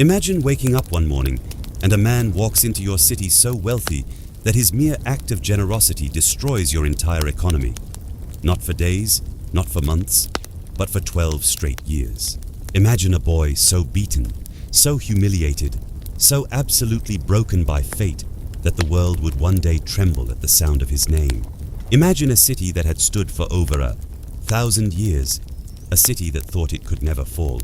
Imagine waking up one morning and a man walks into your city so wealthy that his mere act of generosity destroys your entire economy. Not for days, not for months, but for 12 straight years. Imagine a boy so beaten, so humiliated, so absolutely broken by fate that the world would one day tremble at the sound of his name. Imagine a city that had stood for over 1,000 years, a city that thought it could never fall,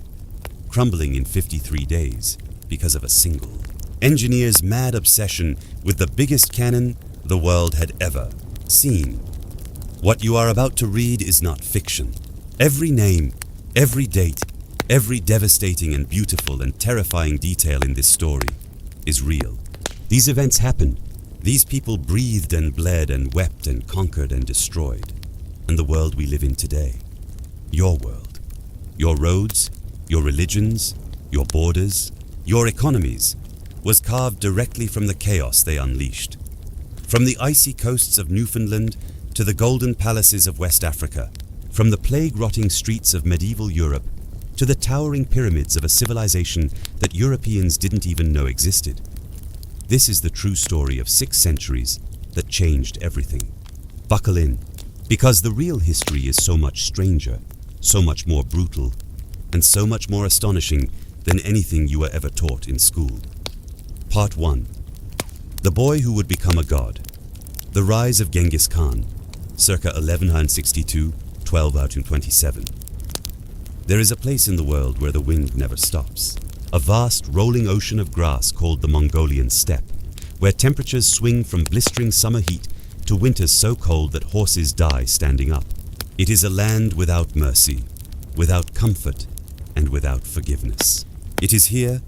crumbling in 53 days because of a single engineer's mad obsession with the biggest cannon the world had ever seen. What you are about to read is not fiction. Every name, every date, every devastating and beautiful and terrifying detail in this story is real. These events happened. These people breathed and bled and wept and conquered and destroyed. And the world we live in today, your world, your roads, your religions, your borders, your economies, was carved directly from the chaos they unleashed. From the icy coasts of Newfoundland to the golden palaces of West Africa, from the plague-rotting streets of medieval Europe to the towering pyramids of a civilization that Europeans didn't even know existed. This is the true story of 6 centuries that changed everything. Buckle in, because the real history is so much stranger, so much more brutal, and so much more astonishing than anything you were ever taught in school. Part 1. The boy who would become a god. The rise of Genghis Khan, circa 1162, 1227. There is a place in the world where the wind never stops. A vast rolling ocean of grass called the Mongolian steppe, where temperatures swing from blistering summer heat to winters so cold that horses die standing up. It is a land without mercy, without comfort, and without forgiveness. It is here,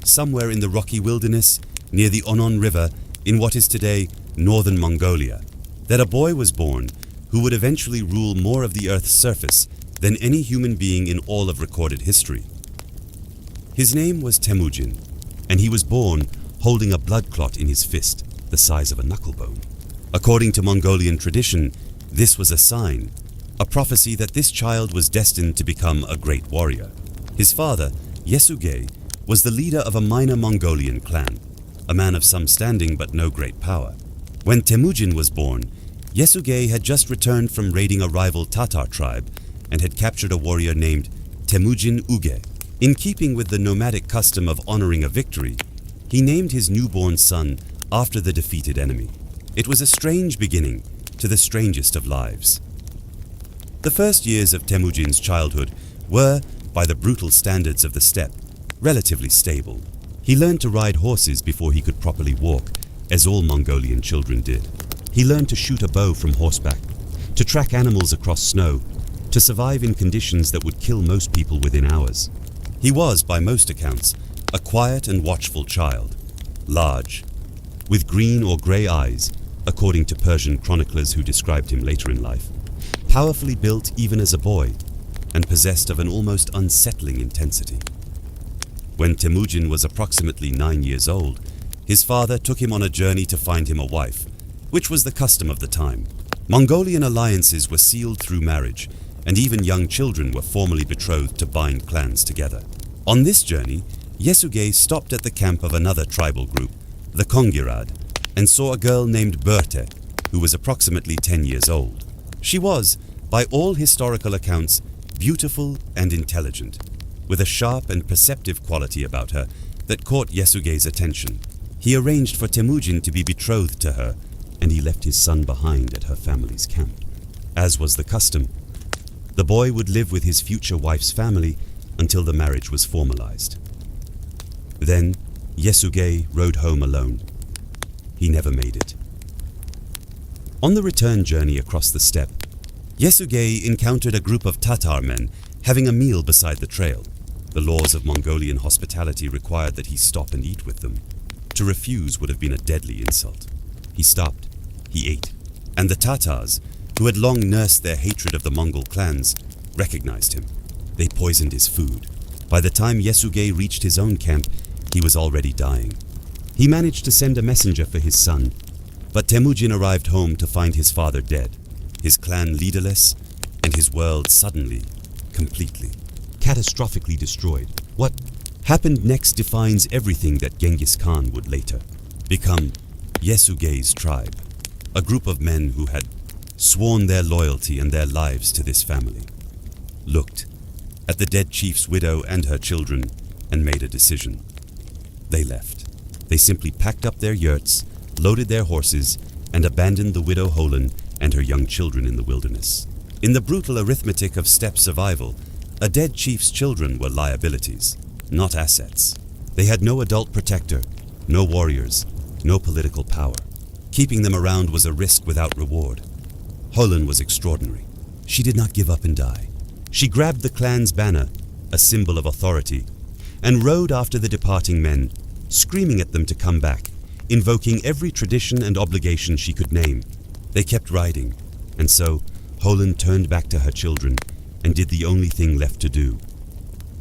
somewhere in the rocky wilderness, near the Onon River, in what is today northern Mongolia, that a boy was born who would eventually rule more of the Earth's surface than any human being in all of recorded history. His name was Temujin, and he was born holding a blood clot in his fist, the size of a knucklebone. According to Mongolian tradition, this was a sign, a prophecy that this child was destined to become a great warrior. His father, Yesugei, was the leader of a minor Mongolian clan, a man of some standing but no great power. When Temujin was born, Yesugei had just returned from raiding a rival Tatar tribe and had captured a warrior named Temujin Uge. In keeping with the nomadic custom of honoring a victory, he named his newborn son after the defeated enemy. It was a strange beginning to the strangest of lives. The first years of Temujin's childhood were, by the brutal standards of the steppe, relatively stable. He learned to ride horses before he could properly walk, as all Mongolian children did. He learned to shoot a bow from horseback, to track animals across snow, to survive in conditions that would kill most people within hours. He was, by most accounts, a quiet and watchful child, large, with green or grey eyes, according to Persian chroniclers who described him later in life, powerfully built even as a boy, and possessed of an almost unsettling intensity. When Temujin was approximately 9 years old, his father took him on a journey to find him a wife, which was the custom of the time. Mongolian alliances were sealed through marriage, and even young children were formally betrothed to bind clans together. On this journey, Yesugei stopped at the camp of another tribal group, the Kongirad, and saw a girl named Berthe, who was approximately 10 years old. She was, by all historical accounts, beautiful and intelligent, with a sharp and perceptive quality about her that caught Yesugei's attention. He arranged for Temujin to be betrothed to her, and he left his son behind at her family's camp. As was the custom, the boy would live with his future wife's family until the marriage was formalized. Then, Yesugei rode home alone. He never made it. On the return journey across the steppe, Yesugei encountered a group of Tatar men having a meal beside the trail. The laws of Mongolian hospitality required that he stop and eat with them. To refuse would have been a deadly insult. He stopped, he ate, and the Tatars, who had long nursed their hatred of the Mongol clans, recognized him. They poisoned his food. By the time Yesugei reached his own camp, he was already dying. He managed to send a messenger for his son, but Temujin arrived home to find his father dead, his clan leaderless, and his world suddenly, completely, catastrophically destroyed. What happened next defines everything that Genghis Khan would later become Yesugei's tribe, a group of men who had sworn their loyalty and their lives to this family, looked at the dead chief's widow and her children and made a decision. They left. They simply packed up their yurts, loaded their horses, and abandoned the widow Holon and her young children in the wilderness. In the brutal arithmetic of steppe survival, a dead chief's children were liabilities, not assets. They had no adult protector, no warriors, no political power. Keeping them around was a risk without reward. Holon was extraordinary. She did not give up and die. She grabbed the clan's banner, a symbol of authority, and rode after the departing men, screaming at them to come back, invoking every tradition and obligation she could name. They kept riding, and so Holon turned back to her children and did the only thing left to do.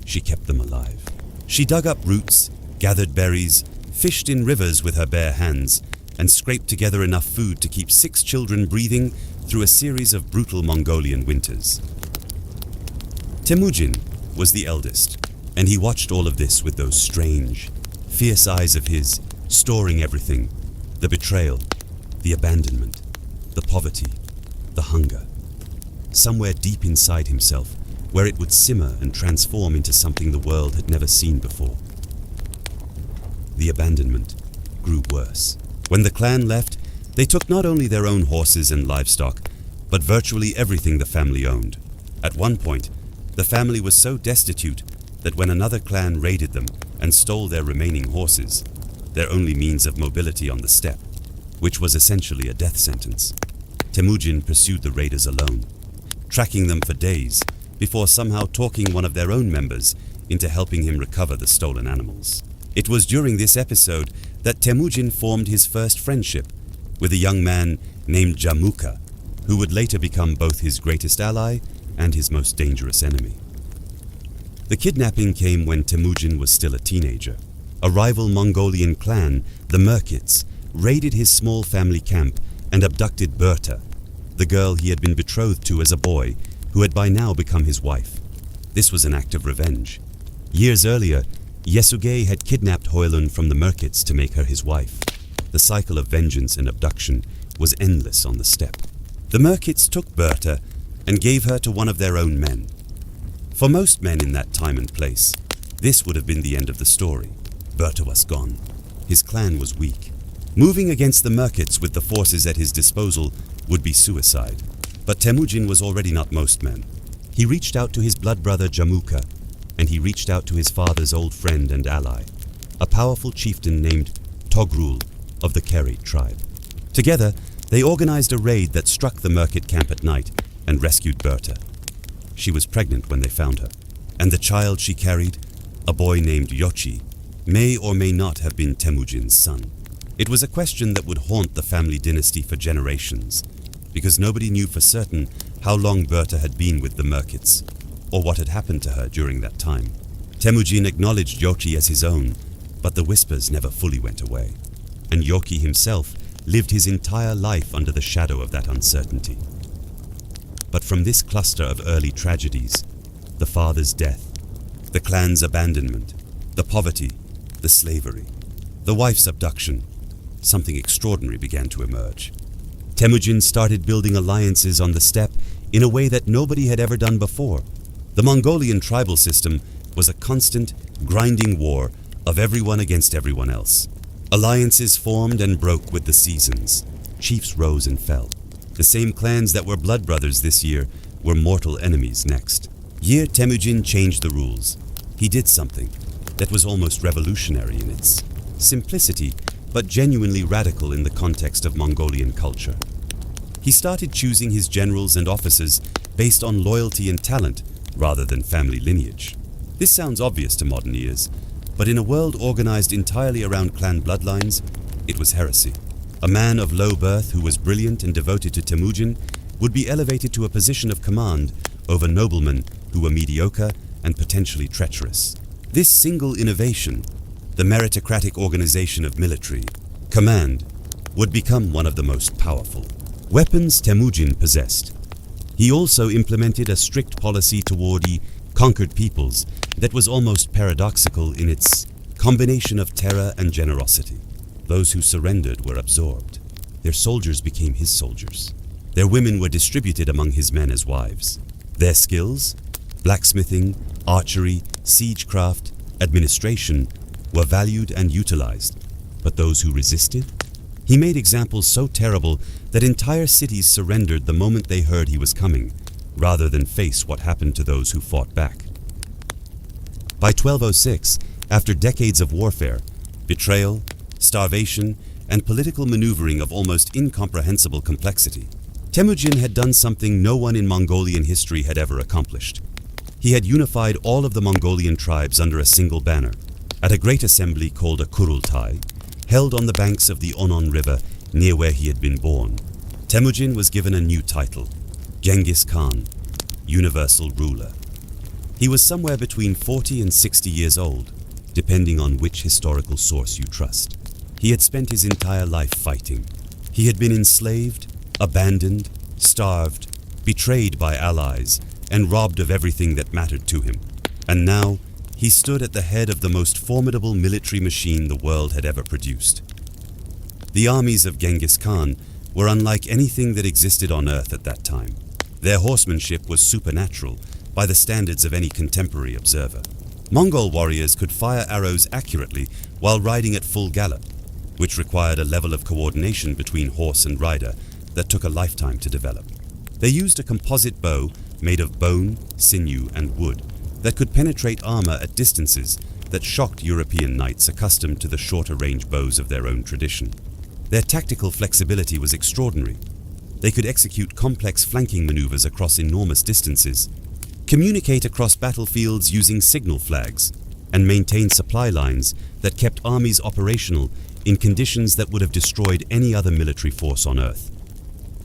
She kept them alive. She dug up roots, gathered berries, fished in rivers with her bare hands, and scraped together enough food to keep 6 children breathing through a series of brutal Mongolian winters. Temujin was the eldest, and he watched all of this with those strange, fierce eyes of his, storing everything: the betrayal, the abandonment, the poverty, the hunger. Somewhere deep inside himself, where it would simmer and transform into something the world had never seen before. The abandonment grew worse. When the clan left, they took not only their own horses and livestock, but virtually everything the family owned. At one point, the family was so destitute that when another clan raided them and stole their remaining horses, their only means of mobility on the steppe, which was essentially a death sentence, Temujin pursued the raiders alone, tracking them for days before somehow talking one of their own members into helping him recover the stolen animals. It was during this episode that Temujin formed his first friendship with a young man named Jamuka, who would later become both his greatest ally and his most dangerous enemy. The kidnapping came when Temujin was still a teenager. A rival Mongolian clan, the Merkits, raided his small family camp and abducted Berta, the girl he had been betrothed to as a boy, who had by now become his wife. This was an act of revenge. Years earlier, Yesugei had kidnapped Hoilun from the Merkits to make her his wife. The cycle of vengeance and abduction was endless on the steppe. The Merkits took Berta and gave her to one of their own men. For most men in that time and place, this would have been the end of the story. Berta was gone. His clan was weak. Moving against the Merkits with the forces at his disposal would be suicide. But Temujin was already not most men. He reached out to his blood brother Jamuka, and he reached out to his father's old friend and ally, a powerful chieftain named Togrul of the Keri tribe. Together, they organized a raid that struck the Merkit camp at night and rescued Berta. She was pregnant when they found her, and the child she carried, a boy named Yochi, may or may not have been Temujin's son. It was a question that would haunt the family dynasty for generations, because nobody knew for certain how long Berta had been with the Merkits, or what had happened to her during that time. Temujin acknowledged Yochi as his own, but the whispers never fully went away, and Yochi himself lived his entire life under the shadow of that uncertainty. But from this cluster of early tragedies, the father's death, the clan's abandonment, the poverty, the slavery, the wife's abduction, something extraordinary began to emerge. Temujin started building alliances on the steppe in a way that nobody had ever done before. The Mongolian tribal system was a constant, grinding war of everyone against everyone else. Alliances formed and broke with the seasons. Chiefs rose and fell. The same clans that were blood brothers this year were mortal enemies next. Year Temujin changed the rules. He did something that was almost revolutionary in its simplicity, but genuinely radical in the context of Mongolian culture. He started choosing his generals and officers based on loyalty and talent rather than family lineage. This sounds obvious to modern ears, but in a world organized entirely around clan bloodlines, it was heresy. A man of low birth who was brilliant and devoted to Temujin would be elevated to a position of command over noblemen who were mediocre and potentially treacherous. This single innovation, the meritocratic organization of military command, would become one of the most powerful. Weapons Temujin possessed. He also implemented a strict policy toward the conquered peoples that was almost paradoxical in its combination of terror and generosity. Those who surrendered were absorbed. Their soldiers became his soldiers. Their women were distributed among his men as wives. Their skills, blacksmithing, archery, siegecraft, administration, were valued and utilized. But those who resisted? He made examples so terrible that entire cities surrendered the moment they heard he was coming, rather than face what happened to those who fought back. By 1206, after decades of warfare, betrayal, starvation, and political maneuvering of almost incomprehensible complexity, Temujin had done something no one in Mongolian history had ever accomplished. He had unified all of the Mongolian tribes under a single banner, at a great assembly called a Kurultai, held on the banks of the Onon River near where he had been born. Temujin was given a new title, Genghis Khan, Universal Ruler. He was somewhere between 40 and 60 years old, depending on which historical source you trust. He had spent his entire life fighting. He had been enslaved, abandoned, starved, betrayed by allies, and robbed of everything that mattered to him. And now, he stood at the head of the most formidable military machine the world had ever produced. The armies of Genghis Khan were unlike anything that existed on Earth at that time. Their horsemanship was supernatural by the standards of any contemporary observer. Mongol warriors could fire arrows accurately while riding at full gallop, which required a level of coordination between horse and rider that took a lifetime to develop. They used a composite bow made of bone, sinew, and wood that could penetrate armor at distances that shocked European knights accustomed to the shorter range bows of their own tradition. Their tactical flexibility was extraordinary. They could execute complex flanking maneuvers across enormous distances, communicate across battlefields using signal flags, and maintain supply lines that kept armies operational in conditions that would have destroyed any other military force on Earth.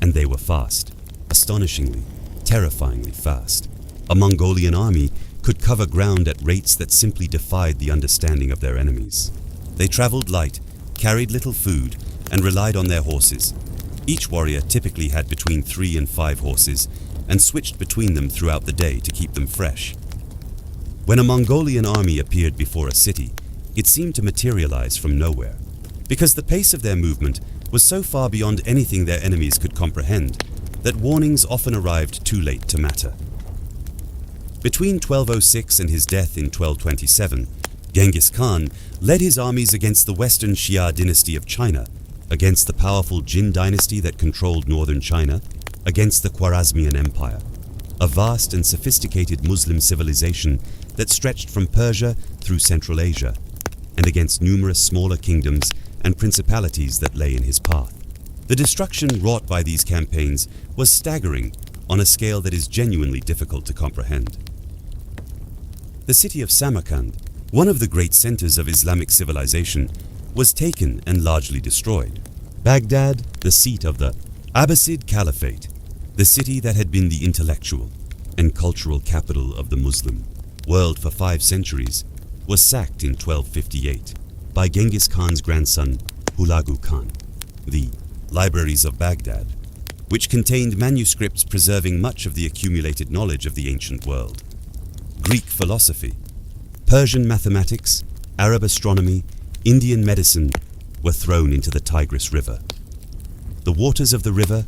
And they were fast, astonishingly, terrifyingly fast. A Mongolian army could cover ground at rates that simply defied the understanding of their enemies. They traveled light, carried little food, and relied on their horses. Each warrior typically had between 3 and 5 horses, and switched between them throughout the day to keep them fresh. When a Mongolian army appeared before a city, it seemed to materialize from nowhere, because the pace of their movement was so far beyond anything their enemies could comprehend that warnings often arrived too late to matter. Between 1206 and his death in 1227, Genghis Khan led his armies against the Western Xia dynasty of China, against the powerful Jin dynasty that controlled northern China, against the Khwarezmian Empire, a vast and sophisticated Muslim civilization that stretched from Persia through Central Asia, and against numerous smaller kingdoms and principalities that lay in his path. The destruction wrought by these campaigns was staggering on a scale that is genuinely difficult to comprehend. The city of Samarkand, one of the great centers of Islamic civilization, was taken and largely destroyed. Baghdad, the seat of the Abbasid Caliphate, the city that had been the intellectual and cultural capital of the Muslim world for 5 centuries, was sacked in 1258 by Genghis Khan's grandson Hulagu Khan. The Libraries of Baghdad, which contained manuscripts preserving much of the accumulated knowledge of the ancient world, Greek philosophy, Persian mathematics, Arab astronomy, Indian medicine, were thrown into the Tigris River. The waters of the river,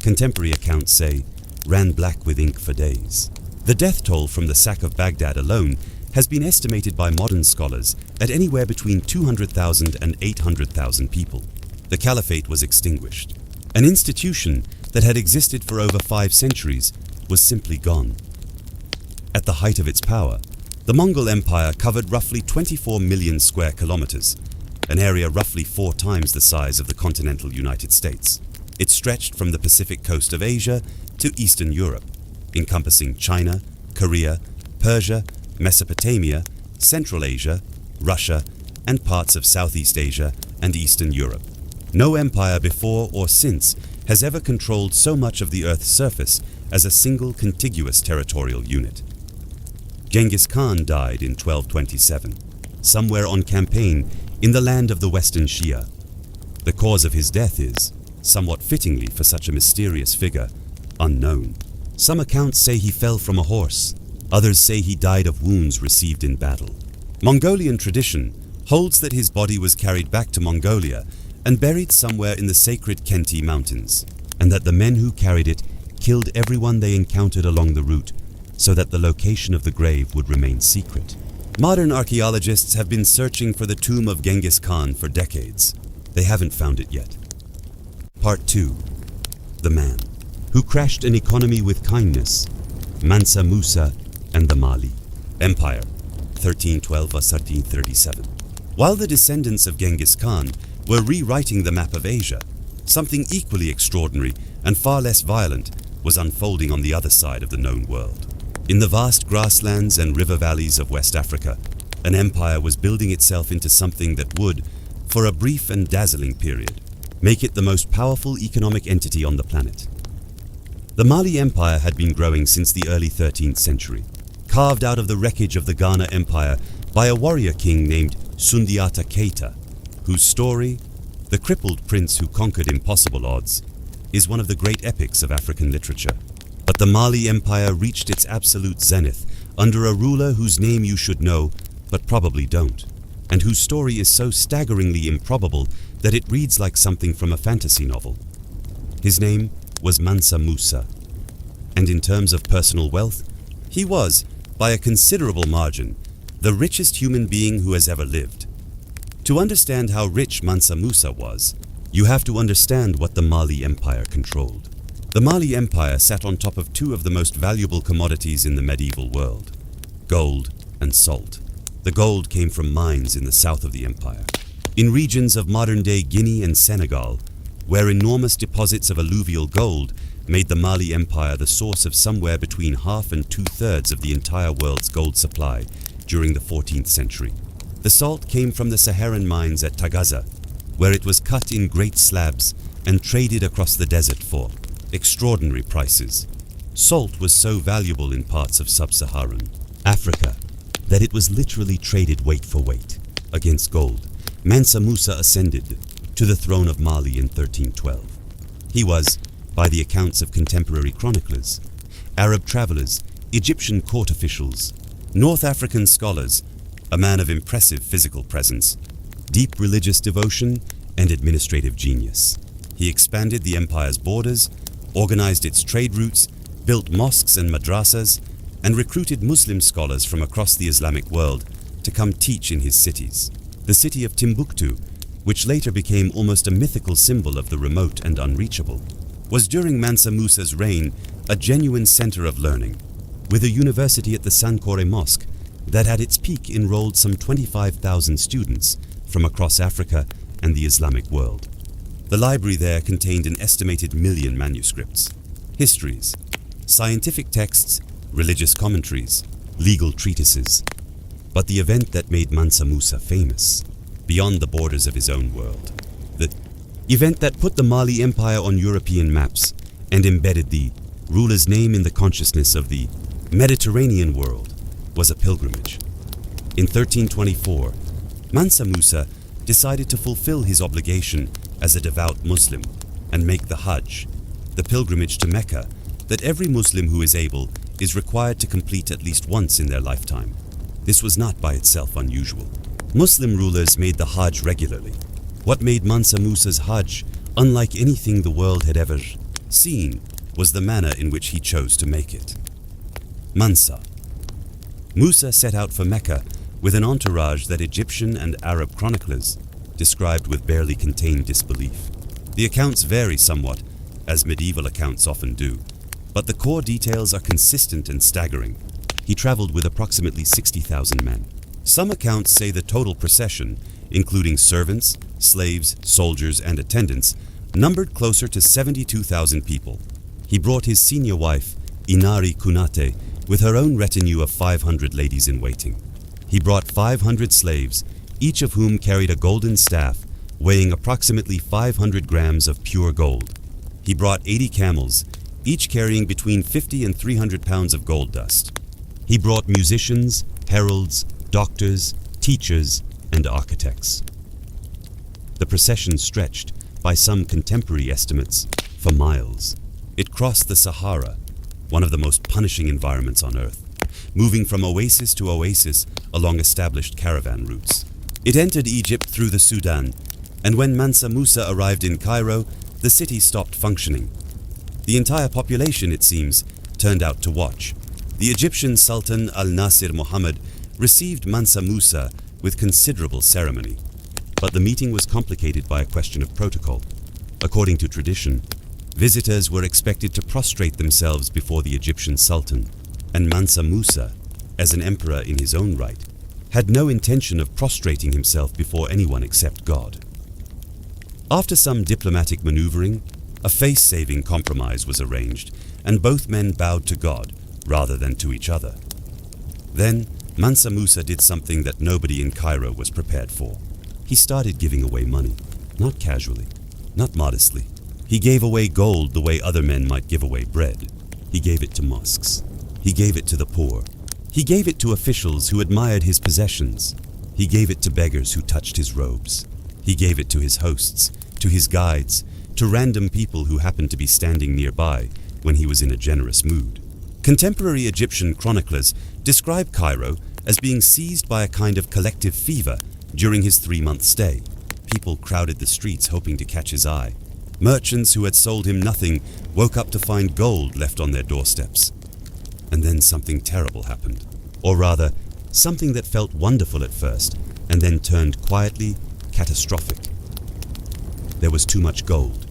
contemporary accounts say, ran black with ink for days. The death toll from the sack of Baghdad alone has been estimated by modern scholars at anywhere between 200,000 and 800,000 people. The caliphate was extinguished. An institution that had existed for over 5 centuries was simply gone. At the height of its power, the Mongol Empire covered roughly 24 million square kilometers, an area roughly 4 times the size of the continental United States. It stretched from the Pacific coast of Asia to Eastern Europe, encompassing China, Korea, Persia, Mesopotamia, Central Asia, Russia, and parts of Southeast Asia and Eastern Europe. No empire before or since has ever controlled so much of the Earth's surface as a single contiguous territorial unit. Genghis Khan died in 1227, somewhere on campaign in the land of the Western Xia. The cause of his death is, somewhat fittingly for such a mysterious figure, unknown. Some accounts say he fell from a horse, Others say he died of wounds received in battle. Mongolian tradition holds that his body was carried back to Mongolia and buried somewhere in the sacred Khenti mountains, and that the men who carried it killed everyone they encountered along the route so that the location of the grave would remain secret. Modern archaeologists have been searching for the tomb of Genghis Khan for decades. They haven't found it yet. Part 2. The man who crashed an economy with kindness, Mansa Musa and the Mali Empire, 1312–1337. While the descendants of Genghis Khan were rewriting the map of Asia, something equally extraordinary and far less violent was unfolding on the other side of the known world. In the vast grasslands and river valleys of West Africa, an empire was building itself into something that would, for a brief and dazzling period, make it the most powerful economic entity on the planet. The Mali Empire had been growing since the early 13th century, carved out of the wreckage of the Ghana Empire by a warrior king named Sundiata Keita, whose story, the crippled prince who conquered impossible odds, is one of the great epics of African literature. But the Mali Empire reached its absolute zenith under a ruler whose name you should know, but probably don't, and whose story is so staggeringly improbable that it reads like something from a fantasy novel. His name was Mansa Musa, and in terms of personal wealth, he was, by a considerable margin, the richest human being who has ever lived. To understand how rich Mansa Musa was, you have to understand what the Mali Empire controlled. The Mali Empire sat on top of two of the most valuable commodities in the medieval world, gold and salt. The gold came from mines in the south of the empire. In regions of modern-day Guinea and Senegal, where enormous deposits of alluvial gold made the Mali Empire the source of somewhere between half and two-thirds of the entire world's gold supply during the 14th century. The salt came from the Saharan mines at Tagaza, where it was cut in great slabs and traded across the desert for extraordinary prices. Salt was so valuable in parts of sub-Saharan Africa that it was literally traded weight for weight. Against gold, Mansa Musa ascended to the throne of Mali in 1312. He was, by the accounts of contemporary chroniclers, Arab travelers, Egyptian court officials, North African scholars, a man of impressive physical presence, deep religious devotion, and administrative genius. He expanded the empire's borders, organized its trade routes, built mosques and madrasas, and recruited Muslim scholars from across the Islamic world to come teach in his cities. The city of Timbuktu, which later became almost a mythical symbol of the remote and unreachable, was during Mansa Musa's reign a genuine center of learning, with a university at the Sankore Mosque that at its peak enrolled some 25,000 students from across Africa and the Islamic world. The library there contained an estimated 1 million manuscripts, histories, scientific texts, religious commentaries, legal treatises. But the event that made Mansa Musa famous, beyond the borders of his own world, the event that put the Mali Empire on European maps and embedded the ruler's name in the consciousness of the Mediterranean world, was a pilgrimage. In 1324, Mansa Musa decided to fulfill his obligation as a devout Muslim and make the Hajj, the pilgrimage to Mecca that every Muslim who is able is required to complete at least once in their lifetime. This was not by itself unusual. Muslim rulers made the Hajj regularly. What made Mansa Musa's Hajj unlike anything the world had ever seen was the manner in which he chose to make it. Mansa Musa set out for Mecca with an entourage that Egyptian and Arab chroniclers described with barely contained disbelief. The accounts vary somewhat, as medieval accounts often do, but the core details are consistent and staggering. He traveled with approximately 60,000 men. Some accounts say the total procession, including servants, slaves, soldiers, and attendants, numbered closer to 72,000 people. He brought his senior wife, Inari Kunate, with her own retinue of 500 ladies-in-waiting. He brought 500 slaves, each of whom carried a golden staff weighing approximately 500 grams of pure gold. He brought 80 camels, each carrying between 50 and 300 pounds of gold dust. He brought musicians, heralds, doctors, teachers, and architects. The procession stretched, by some contemporary estimates, for miles. It crossed the Sahara, one of the most punishing environments on Earth, moving from oasis to oasis along established caravan routes. It entered Egypt through the Sudan, and when Mansa Musa arrived in Cairo, the city stopped functioning. The entire population, it seems, turned out to watch. The Egyptian Sultan Al-Nasir Muhammad received Mansa Musa with considerable ceremony. But the meeting was complicated by a question of protocol. According to tradition, visitors were expected to prostrate themselves before the Egyptian Sultan, and Mansa Musa, as an emperor in his own right, had no intention of prostrating himself before anyone except God. After some diplomatic maneuvering, a face-saving compromise was arranged, and both men bowed to God rather than to each other. Then, Mansa Musa did something that nobody in Cairo was prepared for. He started giving away money, not casually, not modestly. He gave away gold the way other men might give away bread. He gave it to mosques. He gave it to the poor. He gave it to officials who admired his possessions. He gave it to beggars who touched his robes. He gave it to his hosts, to his guides, to random people who happened to be standing nearby when he was in a generous mood. Contemporary Egyptian chroniclers describe Cairo as being seized by a kind of collective fever during his 3-month stay. People crowded the streets hoping to catch his eye. Merchants who had sold him nothing woke up to find gold left on their doorsteps. And then something terrible happened. Or rather, something that felt wonderful at first and then turned quietly catastrophic. There was too much gold.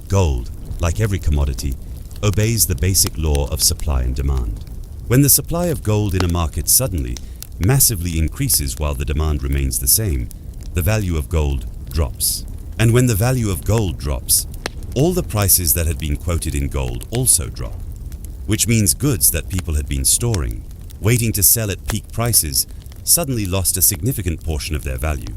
Gold, like every commodity, obeys the basic law of supply and demand. When the supply of gold in a market suddenly, massively increases while the demand remains the same, the value of gold drops. And when the value of gold drops, all the prices that had been quoted in gold also drop, which means goods that people had been storing, waiting to sell at peak prices, suddenly lost a significant portion of their value.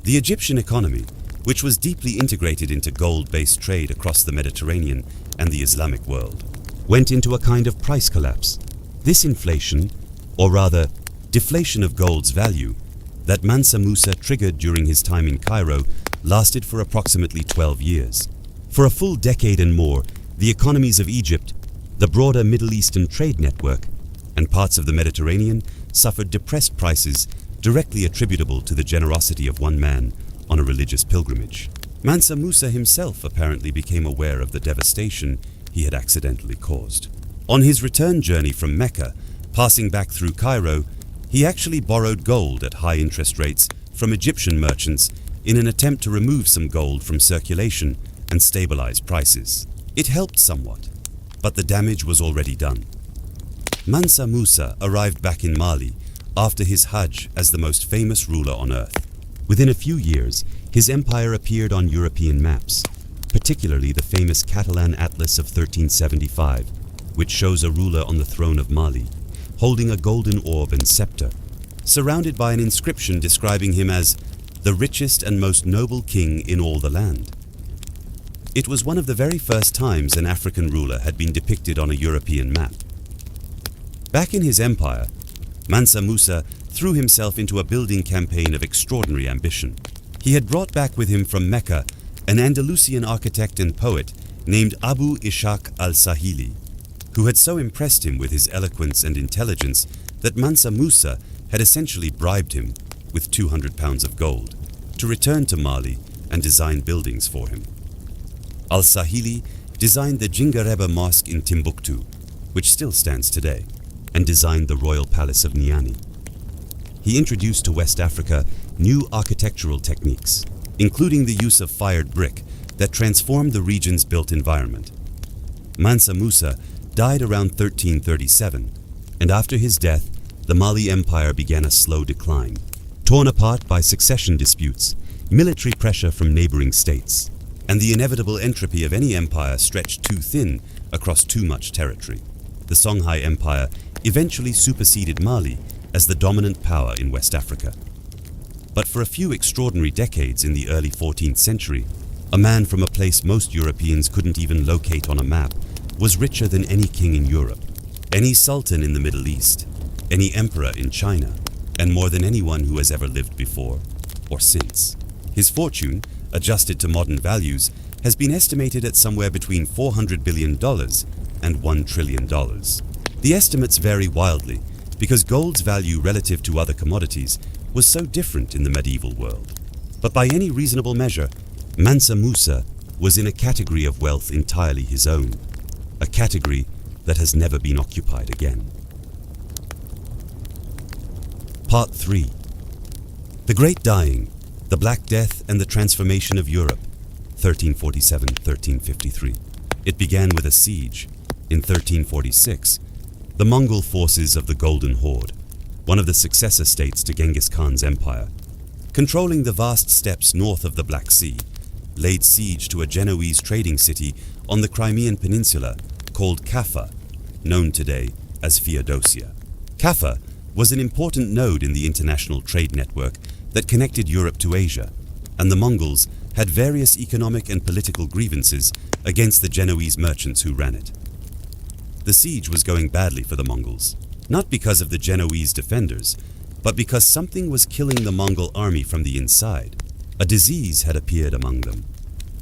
The Egyptian economy, which was deeply integrated into gold-based trade across the Mediterranean and the Islamic world, went into a kind of price collapse. This inflation, or rather, deflation of gold's value, that Mansa Musa triggered during his time in Cairo lasted for approximately 12 years. For a full decade and more, the economies of Egypt, the broader Middle Eastern trade network, and parts of the Mediterranean suffered depressed prices directly attributable to the generosity of one man on a religious pilgrimage. Mansa Musa himself apparently became aware of the devastation he had accidentally caused. On his return journey from Mecca, passing back through Cairo, he actually borrowed gold at high interest rates from Egyptian merchants in an attempt to remove some gold from circulation and stabilize prices. It helped somewhat, but the damage was already done. Mansa Musa arrived back in Mali after his Hajj as the most famous ruler on earth. Within a few years, his empire appeared on European maps, particularly the famous Catalan Atlas of 1375, which shows a ruler on the throne of Mali, holding a golden orb and scepter, surrounded by an inscription describing him as the richest and most noble king in all the land. It was one of the very first times an African ruler had been depicted on a European map. Back in his empire, Mansa Musa threw himself into a building campaign of extraordinary ambition. He had brought back with him from Mecca an Andalusian architect and poet named Abu Ishaq al-Sahili, who had so impressed him with his eloquence and intelligence that Mansa Musa had essentially bribed him with 200 pounds of gold to return to Mali and design buildings for him. Al-Sahili designed the Jingareba Mosque in Timbuktu, which still stands today, and designed the royal palace of Niani. He introduced to West Africa new architectural techniques, including the use of fired brick that transformed the region's built environment. Mansa Musa died around 1337, and after his death, the Mali Empire began a slow decline, torn apart by succession disputes, military pressure from neighboring states, and the inevitable entropy of any empire stretched too thin across too much territory. The Songhai Empire eventually superseded Mali as the dominant power in West Africa. But for a few extraordinary decades in the early 14th century, a man from a place most Europeans couldn't even locate on a map was richer than any king in Europe, any sultan in the Middle East, any emperor in China, and more than anyone who has ever lived before or since. His fortune, adjusted to modern values, has been estimated at somewhere between $400 billion and $1 trillion. The estimates vary wildly, because gold's value relative to other commodities was so different in the medieval world. But by any reasonable measure, Mansa Musa was in a category of wealth entirely his own, a category that has never been occupied again. Part 3. The Great Dying, the Black Death and the Transformation of Europe, 1347-1353. It began with a siege. In 1346, the Mongol forces of the Golden Horde, one of the successor states to Genghis Khan's empire, controlling the vast steppes north of the Black Sea, laid siege to a Genoese trading city on the Crimean Peninsula called Kaffa, known today as Feodosia. Kaffa was an important node in the international trade network that connected Europe to Asia, and the Mongols had various economic and political grievances against the Genoese merchants who ran it. The siege was going badly for the Mongols, not because of the Genoese defenders, but because something was killing the Mongol army from the inside. A disease had appeared among them,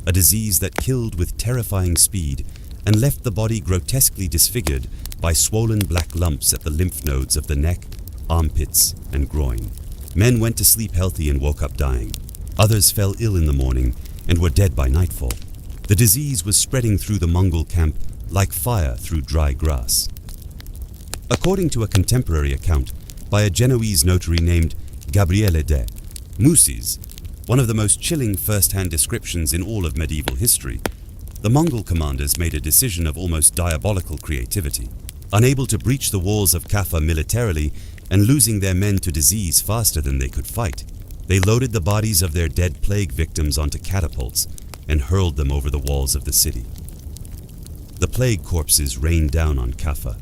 a disease that killed with terrifying speed and left the body grotesquely disfigured by swollen black lumps at the lymph nodes of the neck, armpits, and groin. Men went to sleep healthy and woke up dying. Others fell ill in the morning and were dead by nightfall. The disease was spreading through the Mongol camp like fire through dry grass. According to a contemporary account by a Genoese notary named Gabriele de Musis, one of the most chilling first-hand descriptions in all of medieval history, the Mongol commanders made a decision of almost diabolical creativity. Unable to breach the walls of Kaffa militarily and losing their men to disease faster than they could fight, they loaded the bodies of their dead plague victims onto catapults and hurled them over the walls of the city. The plague corpses rained down on Kaffa.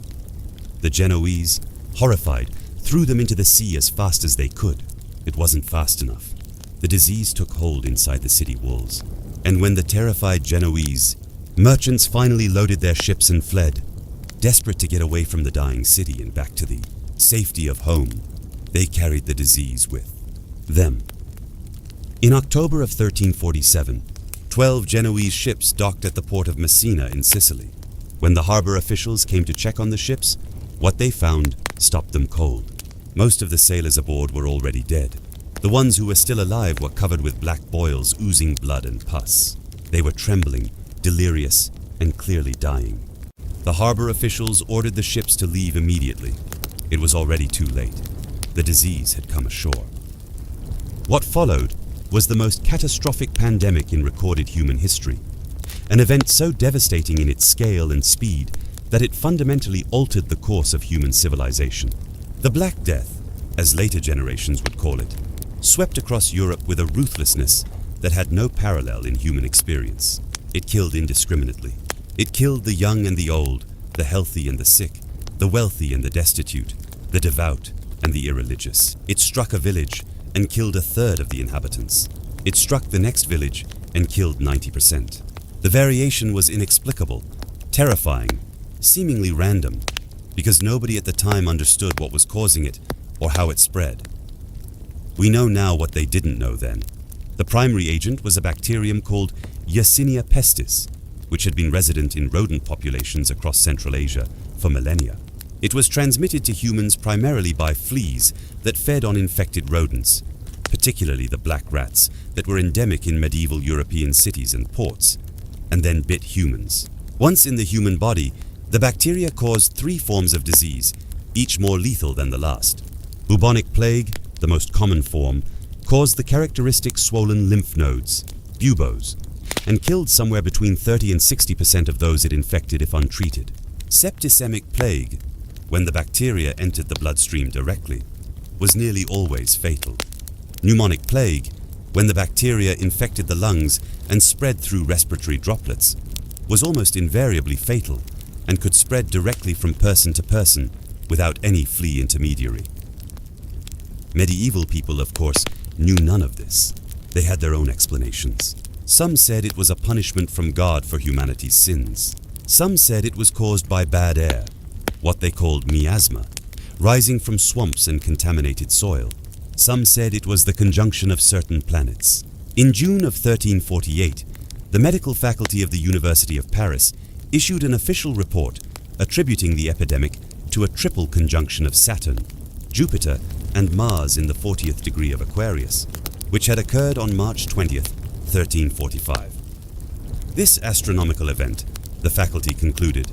The Genoese, horrified, threw them into the sea as fast as they could. It wasn't fast enough. The disease took hold inside the city walls, and when the terrified Genoese merchants finally loaded their ships and fled, desperate to get away from the dying city and back to the safety of home, they carried the disease with them. In October of 1347, 12 Genoese ships docked at the port of Messina in Sicily. When the harbor officials came to check on the ships, what they found stopped them cold. Most of the sailors aboard were already dead. The ones who were still alive were covered with black boils oozing blood and pus. They were trembling, delirious, and clearly dying. The harbor officials ordered the ships to leave immediately. It was already too late. The disease had come ashore. What followed was the most catastrophic pandemic in recorded human history, an event so devastating in its scale and speed that it fundamentally altered the course of human civilization. The Black Death, as later generations would call it, swept across Europe with a ruthlessness that had no parallel in human experience. It killed indiscriminately. It killed the young and the old, the healthy and the sick, the wealthy and the destitute, the devout and the irreligious. It struck a village and killed a third of the inhabitants. It struck the next village and killed 90%. The variation was inexplicable, terrifying, seemingly random, because nobody at the time understood what was causing it or how it spread. We know now what they didn't know then. The primary agent was a bacterium called Yersinia pestis, which had been resident in rodent populations across Central Asia for millennia. It was transmitted to humans primarily by fleas that fed on infected rodents, particularly the black rats that were endemic in medieval European cities and ports, and then bit humans. Once in the human body, the bacteria caused 3 forms of disease, each more lethal than the last. Bubonic plague, the most common form, caused the characteristic swollen lymph nodes, buboes, and killed somewhere between 30 and 60% of those it infected if untreated. Septicemic plague, when the bacteria entered the bloodstream directly, was nearly always fatal. Pneumonic plague, when the bacteria infected the lungs and spread through respiratory droplets, was almost invariably fatal and could spread directly from person to person without any flea intermediary. Medieval people, of course, knew none of this. They had their own explanations. Some said it was a punishment from God for humanity's sins. Some said it was caused by bad air, what they called miasma, rising from swamps and contaminated soil. Some said it was the conjunction of certain planets. In June of 1348, the medical faculty of the University of Paris issued an official report attributing the epidemic to to a triple conjunction of Saturn, Jupiter, and Mars in the 40th degree of Aquarius, which had occurred on March 20th, 1345. This astronomical event, the faculty concluded,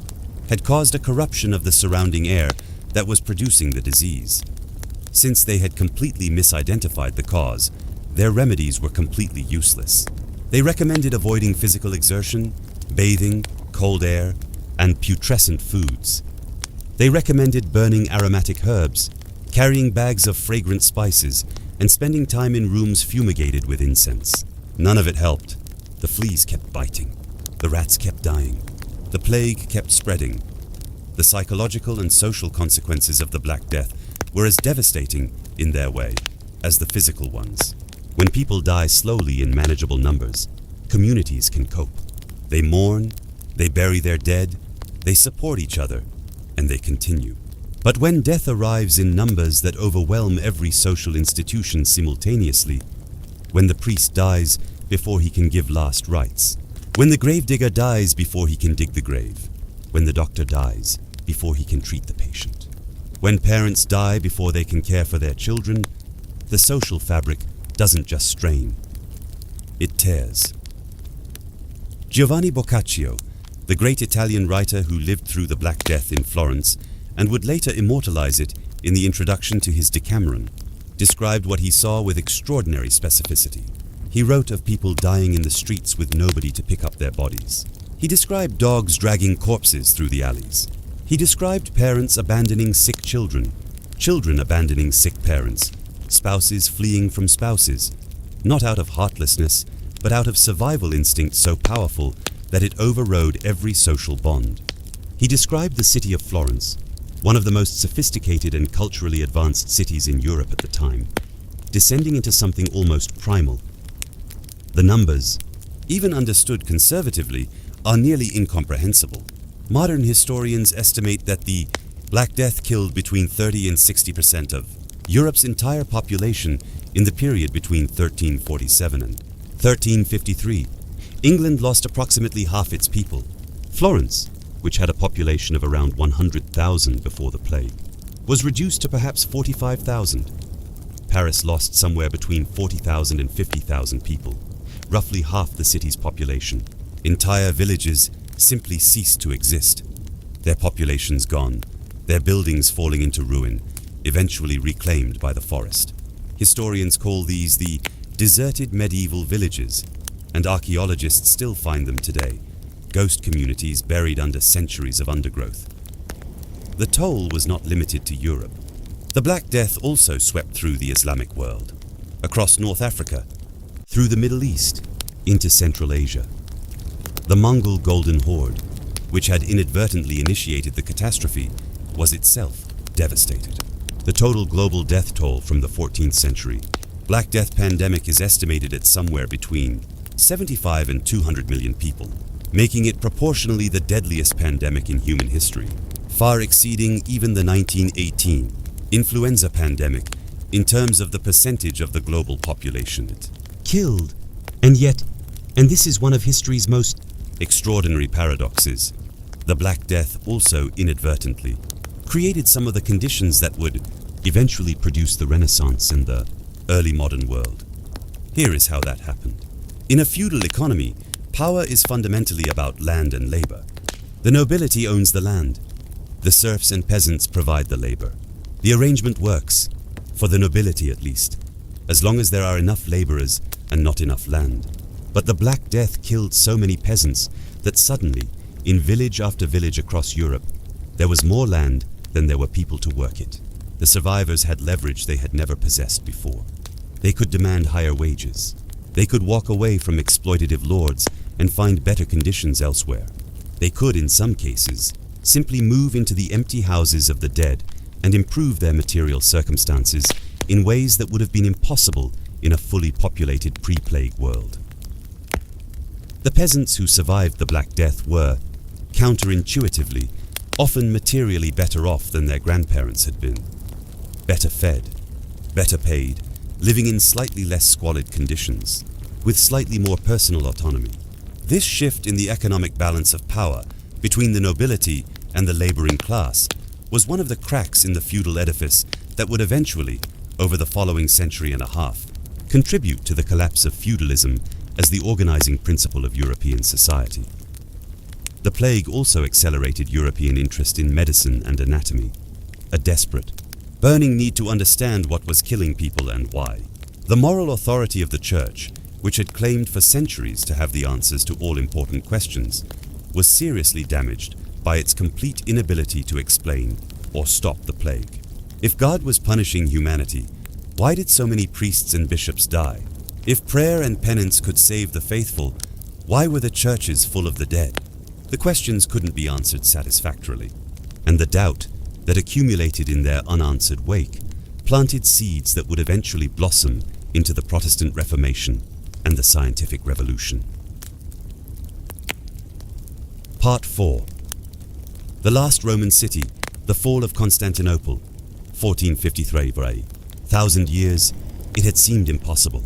had caused a corruption of the surrounding air that was producing the disease. Since they had completely misidentified the cause, their remedies were completely useless. They recommended avoiding physical exertion, bathing, cold air, and putrescent foods. They recommended burning aromatic herbs, carrying bags of fragrant spices, and spending time in rooms fumigated with incense. None of it helped. The fleas kept biting. The rats kept dying. The plague kept spreading. The psychological and social consequences of the Black Death were as devastating, in their way, as the physical ones. When people die slowly in manageable numbers, communities can cope. They mourn, they bury their dead, they support each other, and they continue. But when death arrives in numbers that overwhelm every social institution simultaneously, when the priest dies before he can give last rites, when the gravedigger dies before he can dig the grave, when the doctor dies before he can treat the patient, when parents die before they can care for their children, the social fabric doesn't just strain, it tears. Giovanni Boccaccio, the great Italian writer who lived through the Black Death in Florence and would later immortalize it in the introduction to his Decameron, described what he saw with extraordinary specificity. He wrote of people dying in the streets with nobody to pick up their bodies. He described dogs dragging corpses through the alleys. He described parents abandoning sick children, children abandoning sick parents, spouses fleeing from spouses, not out of heartlessness, but out of survival instinct so powerful that it overrode every social bond. He described the city of Florence, one of the most sophisticated and culturally advanced cities in Europe at the time, descending into something almost primal. The numbers, even understood conservatively, are nearly incomprehensible. Modern historians estimate that the Black Death killed between 30 and 60% of Europe's entire population in the period between 1347 and 1353. England lost approximately half its people. Florence, which had a population of around 100,000 before the plague, was reduced to perhaps 45,000. Paris lost somewhere between 40,000 and 50,000 people, roughly half the city's population. Entire villages simply ceased to exist. Their populations gone, their buildings falling into ruin, eventually reclaimed by the forest. Historians call these the deserted medieval villages, and archaeologists still find them today, ghost communities buried under centuries of undergrowth. The toll was not limited to Europe. The Black Death also swept through the Islamic world, across North Africa, through the Middle East, into Central Asia. The Mongol Golden Horde, which had inadvertently initiated the catastrophe, was itself devastated. The total global death toll from the 14th century, Black Death pandemic, is estimated at somewhere between 75 and 200 million people, making it proportionally the deadliest pandemic in human history, far exceeding even the 1918 influenza pandemic in terms of the percentage of the global population it killed. And yet, and this is one of history's most extraordinary paradoxes, the Black Death also inadvertently created some of the conditions that would eventually produce the Renaissance in the early modern world. Here is how that happened. In a feudal economy, power is fundamentally about land and labor. The nobility owns the land. The serfs and peasants provide the labor. The arrangement works, for the nobility at least, as long as there are enough laborers and not enough land. But the Black Death killed so many peasants that suddenly, in village after village across Europe, there was more land than there were people to work it. The survivors had leverage they had never possessed before. They could demand higher wages. They could walk away from exploitative lords and find better conditions elsewhere. They could, in some cases, simply move into the empty houses of the dead and improve their material circumstances in ways that would have been impossible in a fully populated pre-plague world. The peasants who survived the Black Death were, counterintuitively, often materially better off than their grandparents had been. Better fed, better paid, living in slightly less squalid conditions, with slightly more personal autonomy. This shift in the economic balance of power between the nobility and the laboring class was one of the cracks in the feudal edifice that would eventually, over the following century and a half, contribute to the collapse of feudalism as the organizing principle of European society. The plague also accelerated European interest in medicine and anatomy, a desperate, burning need to understand what was killing people and why. The moral authority of the Church, which had claimed for centuries to have the answers to all important questions, was seriously damaged by its complete inability to explain or stop the plague. If God was punishing humanity, why did so many priests and bishops die? If prayer and penance could save the faithful, why were the churches full of the dead? The questions couldn't be answered satisfactorily, and the doubt that accumulated in their unanswered wake planted seeds that would eventually blossom into the Protestant Reformation and the Scientific Revolution. Part 4. The last Roman city, the fall of Constantinople, 1453. 1,000 years, it had seemed impossible.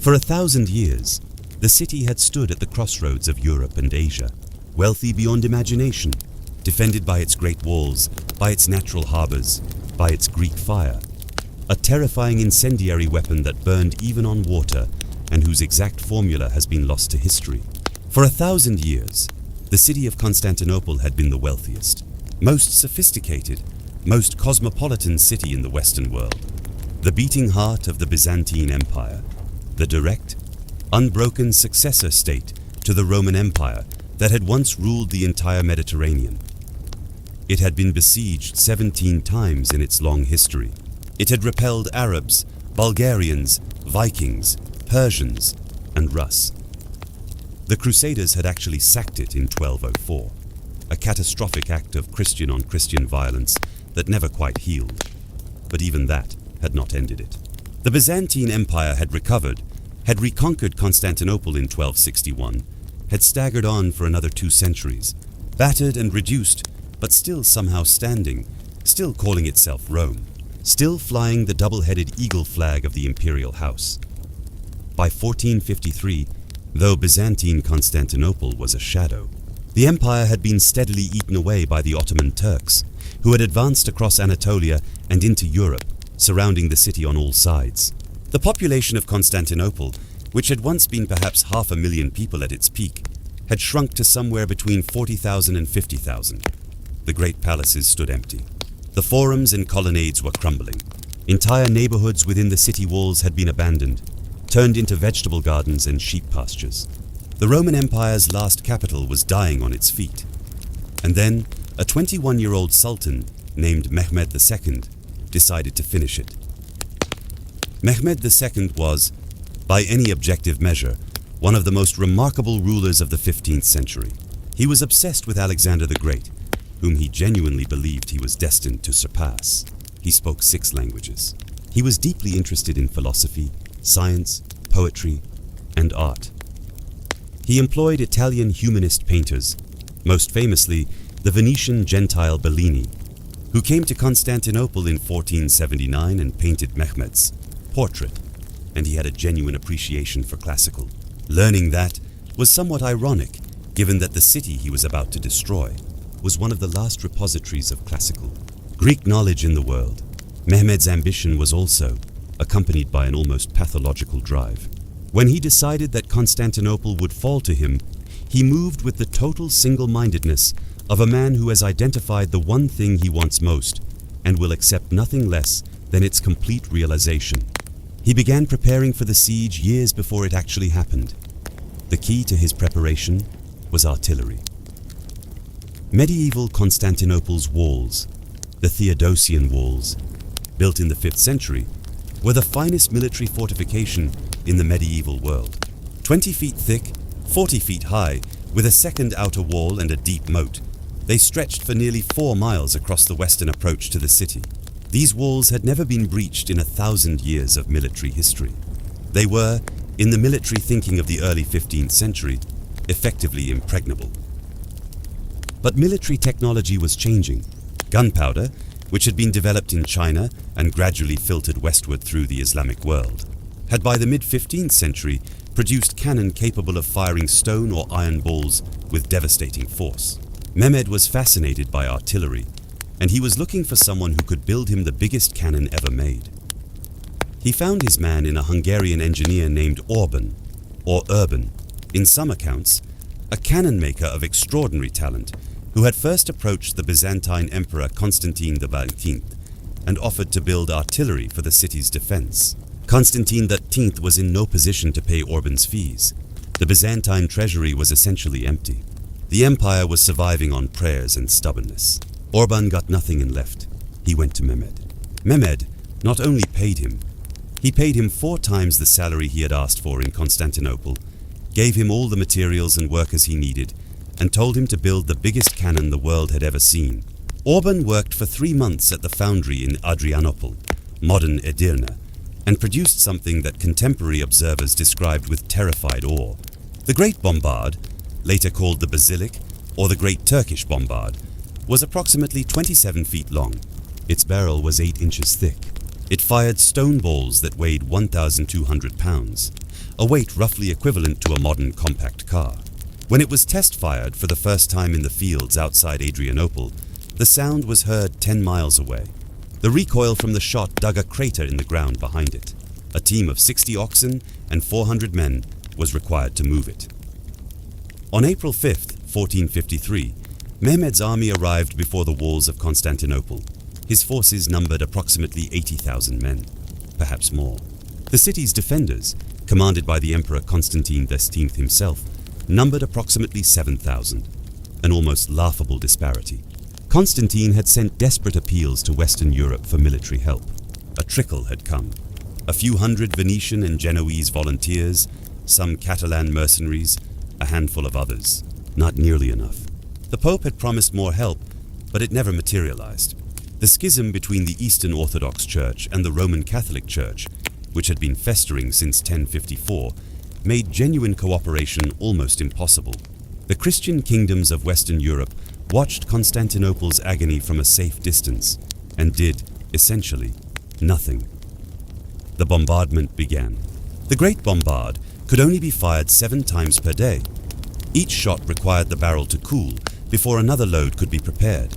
For 1,000 years, the city had stood at the crossroads of Europe and Asia, wealthy beyond imagination, defended by its great walls, by its natural harbors, by its Greek fire, a terrifying incendiary weapon that burned even on water and whose exact formula has been lost to history. For 1,000 years, the city of Constantinople had been the wealthiest, most sophisticated, most cosmopolitan city in the Western world, the beating heart of the Byzantine Empire, the direct, unbroken successor state to the Roman Empire that had once ruled the entire Mediterranean. It had been besieged 17 times in its long history. It had repelled Arabs, Bulgarians, Vikings, Persians, and Rus. The Crusaders had actually sacked it in 1204, a catastrophic act of Christian-on-Christian violence that never quite healed, but even that had not ended it. The Byzantine Empire had recovered, had reconquered Constantinople in 1261, had staggered on for another 2 centuries, battered and reduced, but still somehow standing, still calling itself Rome, still flying the double-headed eagle flag of the imperial house. By 1453, though Byzantine Constantinople was a shadow, the empire had been steadily eaten away by the Ottoman Turks, who had advanced across Anatolia and into Europe, surrounding the city on all sides. The population of Constantinople, which had once been perhaps 500,000 people at its peak, had shrunk to somewhere between 40,000 and 50,000. The great palaces stood empty. The forums and colonnades were crumbling. Entire neighborhoods within the city walls had been abandoned, turned into vegetable gardens and sheep pastures. The Roman Empire's last capital was dying on its feet. And then, a 21-year-old sultan named Mehmed II decided to finish it. Mehmed II was, by any objective measure, one of the most remarkable rulers of the 15th century. He was obsessed with Alexander the Great, whom he genuinely believed he was destined to surpass. He spoke 6 languages. He was deeply interested in philosophy, science, poetry, and art. He employed Italian humanist painters, most famously the Venetian Gentile Bellini, who came to Constantinople in 1479 and painted Mehmed's portrait, and he had a genuine appreciation for classical. Learning that was somewhat ironic, given that the city he was about to destroy was one of the last repositories of classical Greek knowledge in the world. Mehmed's ambition was also accompanied by an almost pathological drive. When he decided that Constantinople would fall to him, he moved with the total single-mindedness of a man who has identified the one thing he wants most and will accept nothing less than its complete realization. He began preparing for the siege years before it actually happened. The key to his preparation was artillery. Medieval Constantinople's walls, the Theodosian walls, built in the 5th century, were the finest military fortification in the medieval world. 20 feet thick, 40 feet high, with a second outer wall and a deep moat, they stretched for nearly 4 miles across the western approach to the city. These walls had never been breached in 1,000 years of military history. They were, in the military thinking of the early 15th century, effectively impregnable. But military technology was changing. Gunpowder, which had been developed in China and gradually filtered westward through the Islamic world, had by the mid-15th century produced cannon capable of firing stone or iron balls with devastating force. Mehmed was fascinated by artillery, and he was looking for someone who could build him the biggest cannon ever made. He found his man in a Hungarian engineer named Orban, or Urban, in some accounts, a cannon maker of extraordinary talent, who had first approached the Byzantine Emperor Constantine XIII and offered to build artillery for the city's defense. Constantine XIII was in no position to pay Orban's fees. The Byzantine treasury was essentially empty. The empire was surviving on prayers and stubbornness. Orban got nothing in left. He went to Mehmed. Mehmed not only paid him, he paid him 4 times the salary he had asked for in Constantinople, gave him all the materials and workers he needed, and told him to build the biggest cannon the world had ever seen. Orban worked for 3 months at the foundry in Adrianople, modern Edirne, and produced something that contemporary observers described with terrified awe. The Great Bombard, later called the Basilic, or the Great Turkish Bombard, was approximately 27 feet long. Its barrel was 8 inches thick. It fired stone balls that weighed 1,200 pounds, a weight roughly equivalent to a modern compact car. When it was test-fired for the first time in the fields outside Adrianople, the sound was heard 10 miles away. The recoil from the shot dug a crater in the ground behind it. A team of 60 oxen and 400 men was required to move it. On April 5th, 1453, Mehmed's army arrived before the walls of Constantinople. His forces numbered approximately 80,000 men, perhaps more. The city's defenders, commanded by the Emperor Constantine X himself, numbered approximately 7,000, an almost laughable disparity. Constantine had sent desperate appeals to Western Europe for military help. A trickle had come. A few hundred Venetian and Genoese volunteers, some Catalan mercenaries, a handful of others. Not nearly enough. The Pope had promised more help, but it never materialized. The schism between the Eastern Orthodox Church and the Roman Catholic Church, which had been festering since 1054, made genuine cooperation almost impossible. The Christian kingdoms of Western Europe watched Constantinople's agony from a safe distance and did, essentially, nothing. The bombardment began. The Great Bombard could only be fired 7 times per day. Each shot required the barrel to cool before another load could be prepared,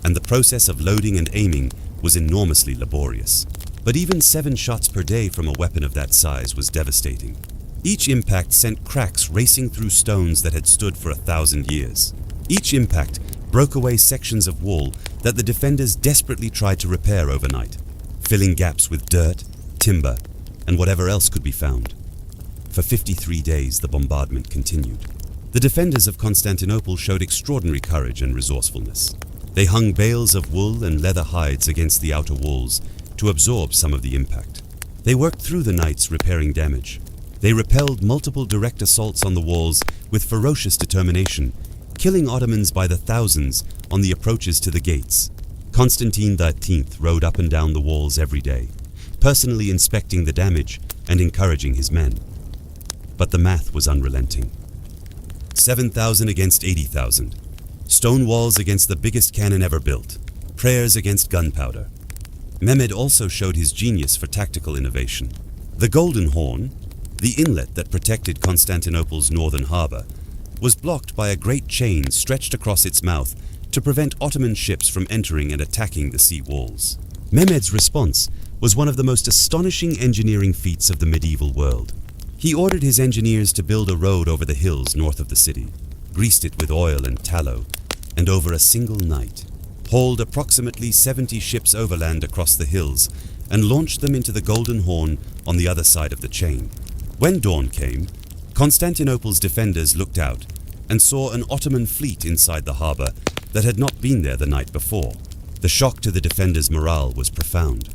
and the process of loading and aiming was enormously laborious. But even 7 shots per day from a weapon of that size was devastating. Each impact sent cracks racing through stones that had stood for 1,000 years. Each impact broke away sections of wall that the defenders desperately tried to repair overnight, filling gaps with dirt, timber, and whatever else could be found. For 53 days, the bombardment continued. The defenders of Constantinople showed extraordinary courage and resourcefulness. They hung bales of wool and leather hides against the outer walls to absorb some of the impact. They worked through the nights repairing damage. They repelled multiple direct assaults on the walls with ferocious determination, killing Ottomans by the thousands on the approaches to the gates. Constantine XIII rode up and down the walls every day, personally inspecting the damage and encouraging his men. But the math was unrelenting. 7,000 against 80,000. Stone walls against the biggest cannon ever built. Prayers against gunpowder. Mehmed also showed his genius for tactical innovation. The Golden Horn, the inlet that protected Constantinople's northern harbor, was blocked by a great chain stretched across its mouth to prevent Ottoman ships from entering and attacking the sea walls. Mehmed's response was one of the most astonishing engineering feats of the medieval world. He ordered his engineers to build a road over the hills north of the city, greased it with oil and tallow, and over a single night, hauled approximately 70 ships overland across the hills and launched them into the Golden Horn on the other side of the chain. When dawn came, Constantinople's defenders looked out and saw an Ottoman fleet inside the harbor that had not been there the night before. The shock to the defenders' morale was profound.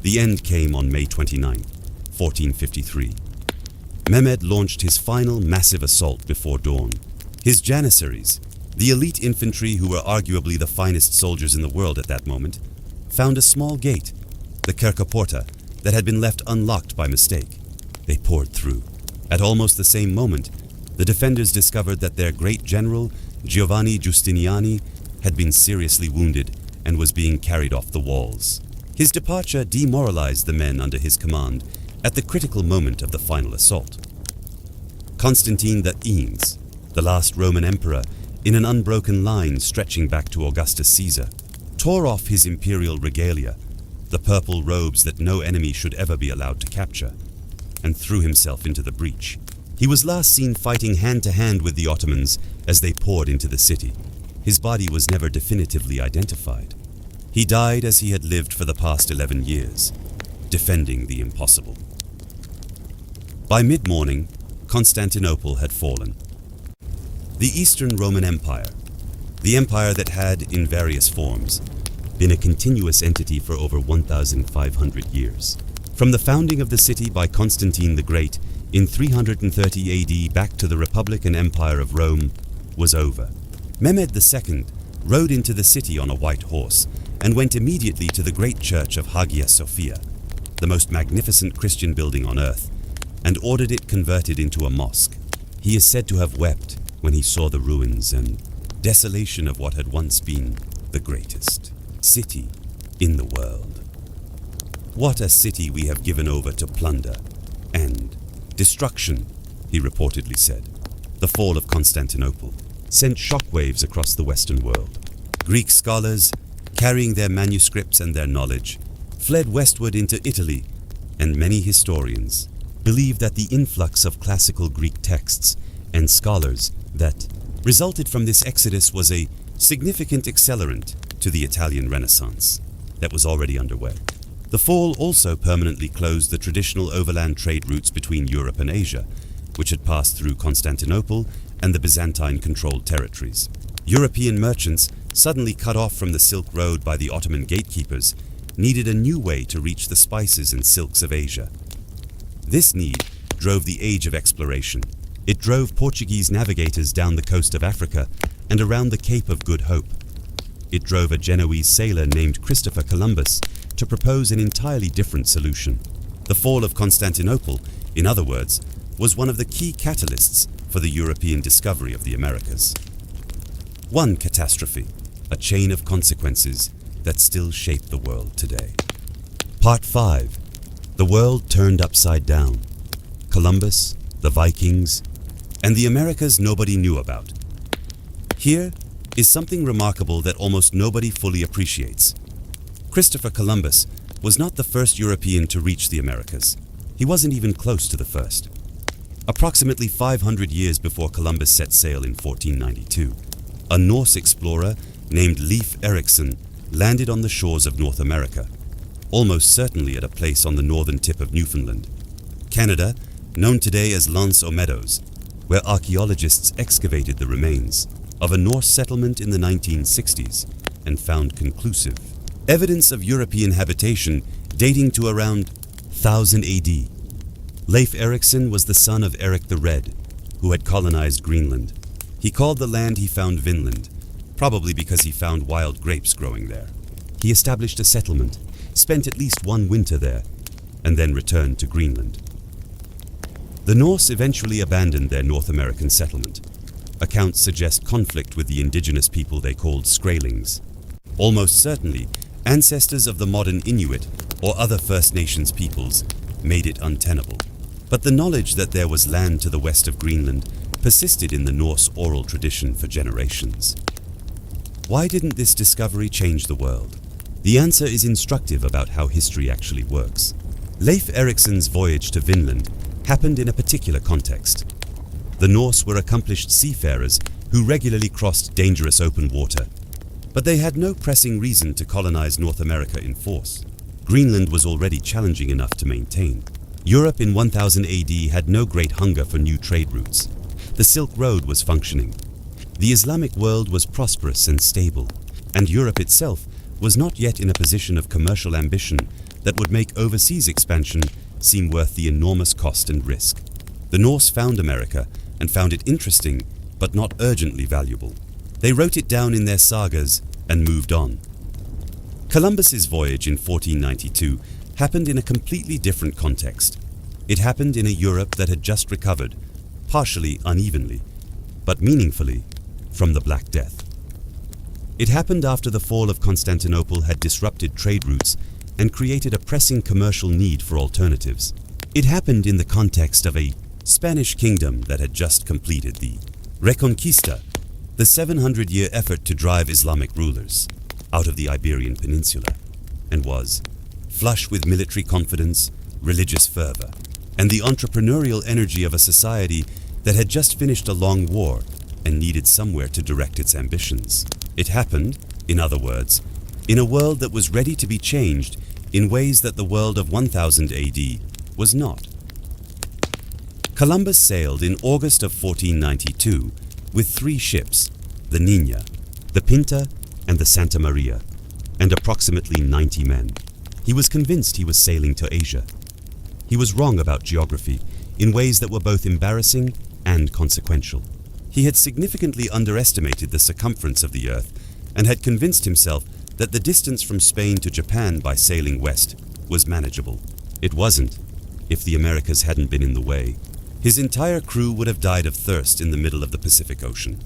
The end came on May 29, 1453. Mehmed launched his final massive assault before dawn. His janissaries, the elite infantry who were arguably the finest soldiers in the world at that moment, found a small gate, the Kerkaporta, that had been left unlocked by mistake. They poured through. At almost the same moment, the defenders discovered that their great general, Giovanni Giustiniani, had been seriously wounded and was being carried off the walls. His departure demoralized the men under his command at the critical moment of the final assault. Constantine XII, the last Roman emperor, in an unbroken line stretching back to Augustus Caesar, tore off his imperial regalia, the purple robes that no enemy should ever be allowed to capture, and threw himself into the breach. He was last seen fighting hand-to-hand with the Ottomans as they poured into the city. His body was never definitively identified. He died as he had lived for the past 11 years, defending the impossible. By mid-morning, Constantinople had fallen. The Eastern Roman Empire, the empire that had, in various forms, been a continuous entity for over 1,500 years. From the founding of the city by Constantine the Great in 330 AD back to the Republic and Empire of Rome, was over. Mehmed II rode into the city on a white horse and went immediately to the great church of Hagia Sophia, the most magnificent Christian building on earth, and ordered it converted into a mosque. He is said to have wept when he saw the ruins and desolation of what had once been the greatest city in the world. What a city we have given over to plunder and destruction, he reportedly said. The fall of Constantinople sent shockwaves across the Western world. Greek scholars, carrying their manuscripts and their knowledge, fled westward into Italy, and many historians believe that the influx of classical Greek texts and scholars that resulted from this exodus was a significant accelerant to the Italian Renaissance that was already underway. The fall also permanently closed the traditional overland trade routes between Europe and Asia, which had passed through Constantinople and the Byzantine-controlled territories. European merchants, suddenly cut off from the Silk Road by the Ottoman gatekeepers, needed a new way to reach the spices and silks of Asia. This need drove the age of exploration. It drove Portuguese navigators down the coast of Africa and around the Cape of Good Hope. It drove a Genoese sailor named Christopher Columbus to propose an entirely different solution. The fall of Constantinople, in other words, was one of the key catalysts for the European discovery of the Americas. One catastrophe, a chain of consequences that still shape the world today. Part 5. The world turned upside down. Columbus, the Vikings, and the Americas nobody knew about. Here is something remarkable that almost nobody fully appreciates. Christopher Columbus was not the first European to reach the Americas. He wasn't even close to the first. Approximately 500 years before Columbus set sail in 1492, a Norse explorer named Leif Erikson landed on the shores of North America, almost certainly at a place on the northern tip of Newfoundland, Canada, known today as L'Anse aux Meadows, where archaeologists excavated the remains of a Norse settlement in the 1960s and found conclusive evidence of European habitation dating to around 1000 AD. Leif Erikson was the son of Eric the Red, who had colonized Greenland. He called the land he found Vinland, probably because he found wild grapes growing there. He established a settlement, spent at least one winter there, and then returned to Greenland. The Norse eventually abandoned their North American settlement. Accounts suggest conflict with the indigenous people they called Skraelings. Almost certainly, ancestors of the modern Inuit or other First Nations peoples made it untenable. But the knowledge that there was land to the west of Greenland persisted in the Norse oral tradition for generations. Why didn't this discovery change the world? The answer is instructive about how history actually works. Leif Erikson's voyage to Vinland happened in a particular context. The Norse were accomplished seafarers who regularly crossed dangerous open water, but they had no pressing reason to colonize North America in force. Greenland was already challenging enough to maintain. Europe in 1000 AD had no great hunger for new trade routes. The Silk Road was functioning. The Islamic world was prosperous and stable, and Europe itself was not yet in a position of commercial ambition that would make overseas expansion seem worth the enormous cost and risk. The Norse found America and found it interesting, but not urgently valuable. They wrote it down in their sagas and moved on. Columbus's voyage in 1492 happened in a completely different context. It happened in a Europe that had just recovered, partially unevenly, but meaningfully, from the Black Death. It happened after the fall of Constantinople had disrupted trade routes and created a pressing commercial need for alternatives. It happened in the context of a Spanish kingdom that had just completed the Reconquista, the 700-year effort to drive Islamic rulers. out of the Iberian Peninsula, and was flush with military confidence, religious fervor, and the entrepreneurial energy of a society that had just finished a long war and needed somewhere to direct its ambitions. It happened, in other words, in a world that was ready to be changed in ways that the world of 1000 AD was not. Columbus sailed in August of 1492 with 3 ships, the Niña, the Pinta, and the Santa Maria, and approximately 90 men. He was convinced he was sailing to Asia. He was wrong about geography in ways that were both embarrassing and consequential. He had significantly underestimated the circumference of the Earth and had convinced himself that the distance from Spain to Japan by sailing west was manageable. It wasn't, if the Americas hadn't been in the way. His entire crew would have died of thirst in the middle of the Pacific Ocean.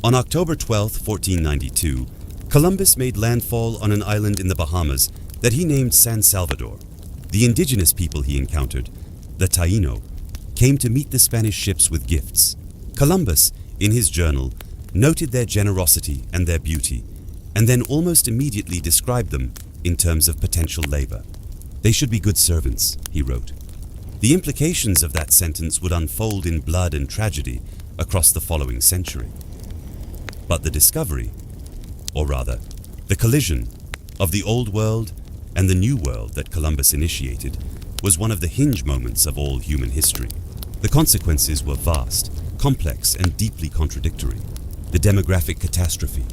On October 12, 1492, Columbus made landfall on an island in the Bahamas that he named San Salvador. The indigenous people he encountered, the Taino, came to meet the Spanish ships with gifts. Columbus, in his journal, noted their generosity and their beauty, and then almost immediately described them in terms of potential labor. They should be good servants, he wrote. The implications of that sentence would unfold in blood and tragedy across the following century. But the discovery, or rather, the collision of the Old World and the New World that Columbus initiated was one of the hinge moments of all human history. The consequences were vast, complex, and deeply contradictory. The demographic catastrophe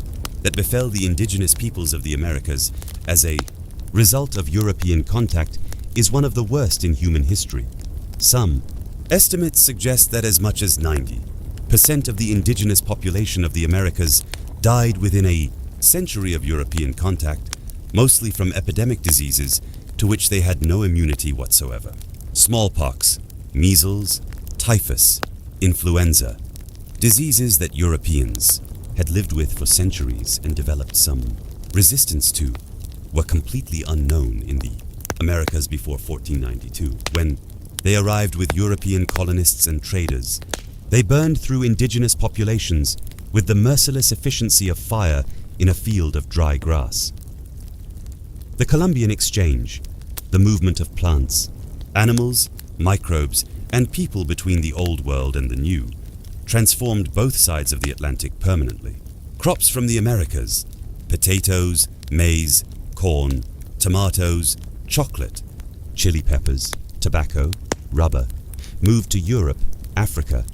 that befell the indigenous peoples of the Americas as a result of European contact is one of the worst in human history. Some estimates suggest that as much as 90% of the indigenous population of the Americas died within a century of European contact, mostly from epidemic diseases to which they had no immunity whatsoever. Smallpox, measles, typhus, influenza, diseases that Europeans had lived with for centuries and developed some resistance to, were completely unknown in the Americas before 1492. When they arrived with European colonists and traders, they burned through indigenous populations with the merciless efficiency of fire in a field of dry grass. The Columbian exchange, the movement of plants, animals, microbes, and people between the Old World and the New, transformed both sides of the Atlantic permanently. Crops from the Americas, potatoes, maize, corn, tomatoes, chocolate, chili peppers, tobacco, rubber, moved to Europe, Africa,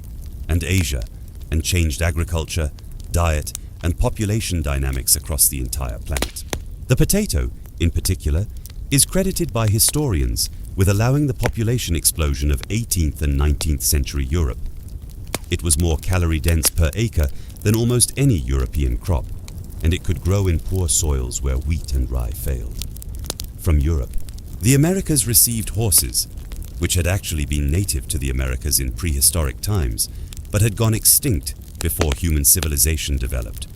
and Asia, and changed agriculture, diet, and population dynamics across the entire planet. The potato, in particular, is credited by historians with allowing the population explosion of 18th and 19th century Europe. It was more calorie-dense per acre than almost any European crop, and it could grow in poor soils where wheat and rye failed. From Europe, the Americas received horses, which had actually been native to the Americas in prehistoric times, but had gone extinct before human civilization developed.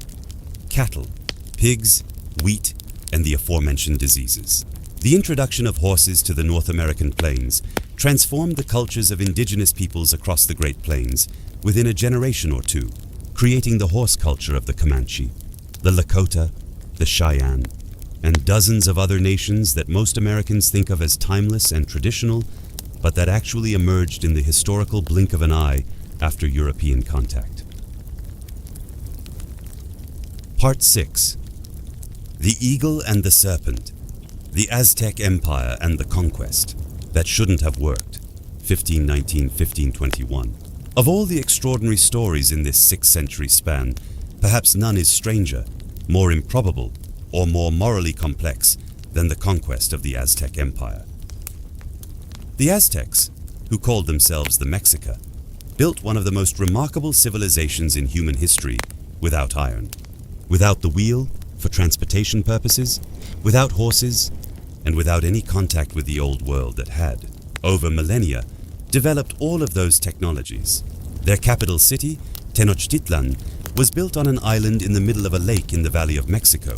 Cattle, pigs, wheat, and the aforementioned diseases. The introduction of horses to the North American plains transformed the cultures of indigenous peoples across the Great Plains within a generation or two, creating the horse culture of the Comanche, the Lakota, the Cheyenne, and dozens of other nations that most Americans think of as timeless and traditional, but that actually emerged in the historical blink of an eye after European contact. Part 6. The Eagle and the Serpent, the Aztec Empire and the Conquest, that shouldn't have worked, 1519-1521. Of all the extraordinary stories in this 6th century span, perhaps none is stranger, more improbable, or more morally complex than the conquest of the Aztec Empire. The Aztecs, who called themselves the Mexica, built one of the most remarkable civilizations in human history without iron, without the wheel for transportation purposes, without horses, and without any contact with the Old World that had, over millennia, developed all of those technologies. Their capital city, Tenochtitlán, was built on an island in the middle of a lake in the Valley of Mexico,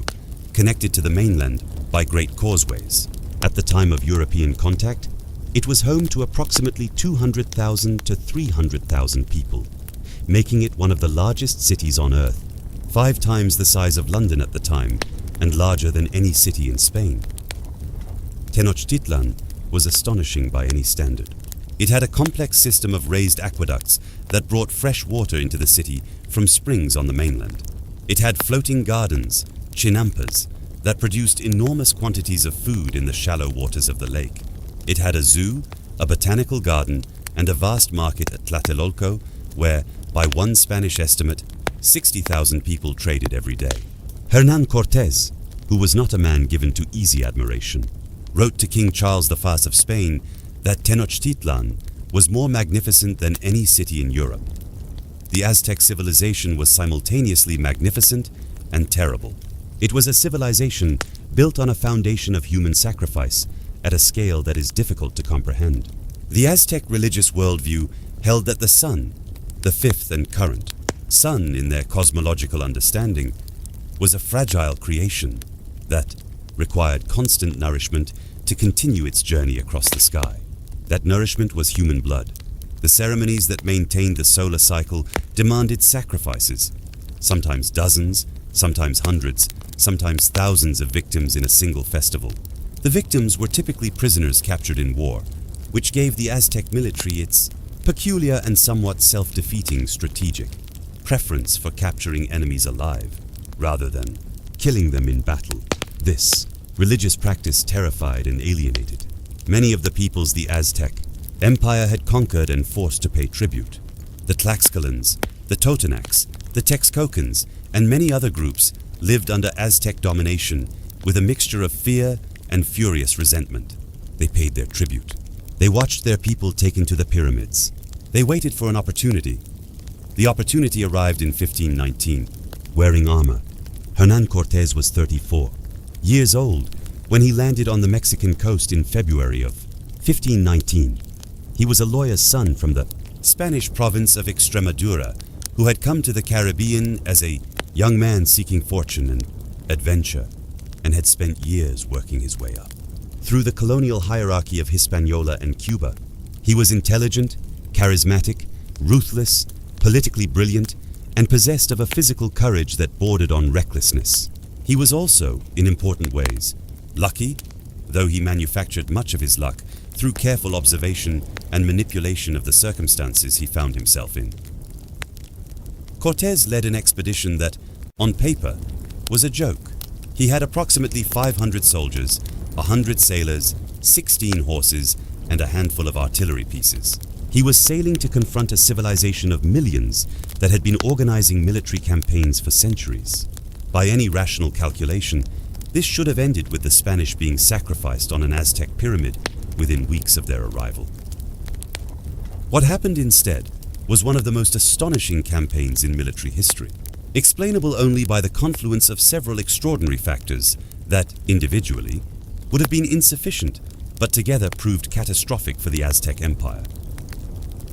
connected to the mainland by great causeways. At the time of European contact, it was home to approximately 200,000 to 300,000 people, making it one of the largest cities on Earth 5 times the size of London at the time and larger than any city in Spain. Tenochtitlán was astonishing by any standard. It had a complex system of raised aqueducts that brought fresh water into the city from springs on the mainland. It had floating gardens, chinampas, that produced enormous quantities of food in the shallow waters of the lake. It had a zoo, a botanical garden, and a vast market at Tlatelolco, where, by one Spanish estimate, 60,000 people traded every day. Hernán Cortés, who was not a man given to easy admiration, wrote to King Charles I of Spain that Tenochtitlán was more magnificent than any city in Europe. The Aztec civilization was simultaneously magnificent and terrible. It was a civilization built on a foundation of human sacrifice at a scale that is difficult to comprehend. The Aztec religious worldview held that the sun, the fifth and current sun in their cosmological understanding, was a fragile creation that required constant nourishment to continue its journey across the sky. That nourishment was human blood. The ceremonies that maintained the solar cycle demanded sacrifices, sometimes dozens, sometimes hundreds, sometimes thousands of victims in a single festival. The victims were typically prisoners captured in war, which gave the Aztec military its peculiar and somewhat self-defeating strategic preference for capturing enemies alive, rather than killing them in battle. This religious practice terrified and alienated many of the peoples the Aztec Empire had conquered and forced to pay tribute. The Tlaxcalans, the Totonacs, the Texcocans, and many other groups lived under Aztec domination with a mixture of fear and furious resentment. They paid their tribute. They watched their people taken to the pyramids. They waited for an opportunity. The opportunity arrived in 1519. Wearing armor, Hernán Cortés was 34 years old when he landed on the Mexican coast in February of 1519. He was a lawyer's son from the Spanish province of Extremadura who had come to the Caribbean as a young man seeking fortune and adventure, and had spent years working his way up through the colonial hierarchy of Hispaniola and Cuba. He was intelligent, charismatic, ruthless, politically brilliant, and possessed of a physical courage that bordered on recklessness. He was also, in important ways, lucky, though he manufactured much of his luck through careful observation and manipulation of the circumstances he found himself in. Cortés led an expedition that, on paper, was a joke. He had approximately 500 soldiers, 100 sailors, 16 horses, and a handful of artillery pieces. He was sailing to confront a civilization of millions that had been organizing military campaigns for centuries. By any rational calculation, this should have ended with the Spanish being sacrificed on an Aztec pyramid within weeks of their arrival. What happened instead was one of the most astonishing campaigns in military history, explainable only by the confluence of several extraordinary factors that, individually, would have been insufficient, but together proved catastrophic for the Aztec Empire.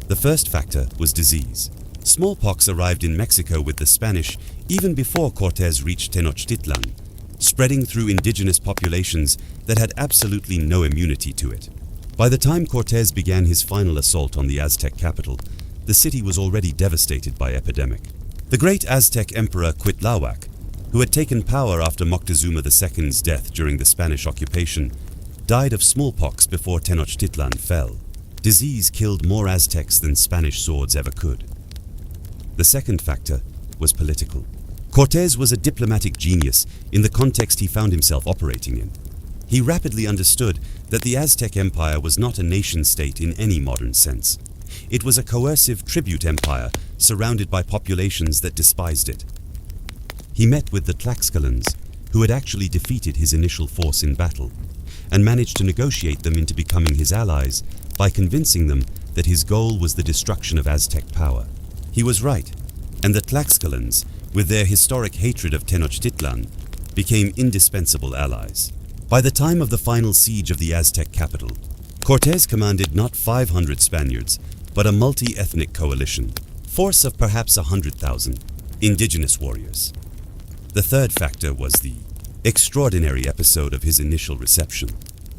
The first factor was disease. Smallpox arrived in Mexico with the Spanish even before Cortés reached Tenochtitlán, spreading through indigenous populations that had absolutely no immunity to it. By the time Cortés began his final assault on the Aztec capital, the city was already devastated by epidemic. The great Aztec Emperor Cuitláhuac, who had taken power after Moctezuma II's death during the Spanish occupation, died of smallpox before Tenochtitlán fell. Disease killed more Aztecs than Spanish swords ever could. The second factor was political. Cortés was a diplomatic genius in the context he found himself operating in. He rapidly understood that the Aztec Empire was not a nation-state in any modern sense. It was a coercive tribute empire surrounded by populations that despised it. He met with the Tlaxcalans, who had actually defeated his initial force in battle, and managed to negotiate them into becoming his allies by convincing them that his goal was the destruction of Aztec power. He was right, and the Tlaxcalans, with their historic hatred of Tenochtitlan, became indispensable allies. By the time of the final siege of the Aztec capital, Cortés commanded not 500 Spaniards, but a multi-ethnic coalition, force of perhaps 100,000 indigenous warriors. The third factor was the extraordinary episode of his initial reception.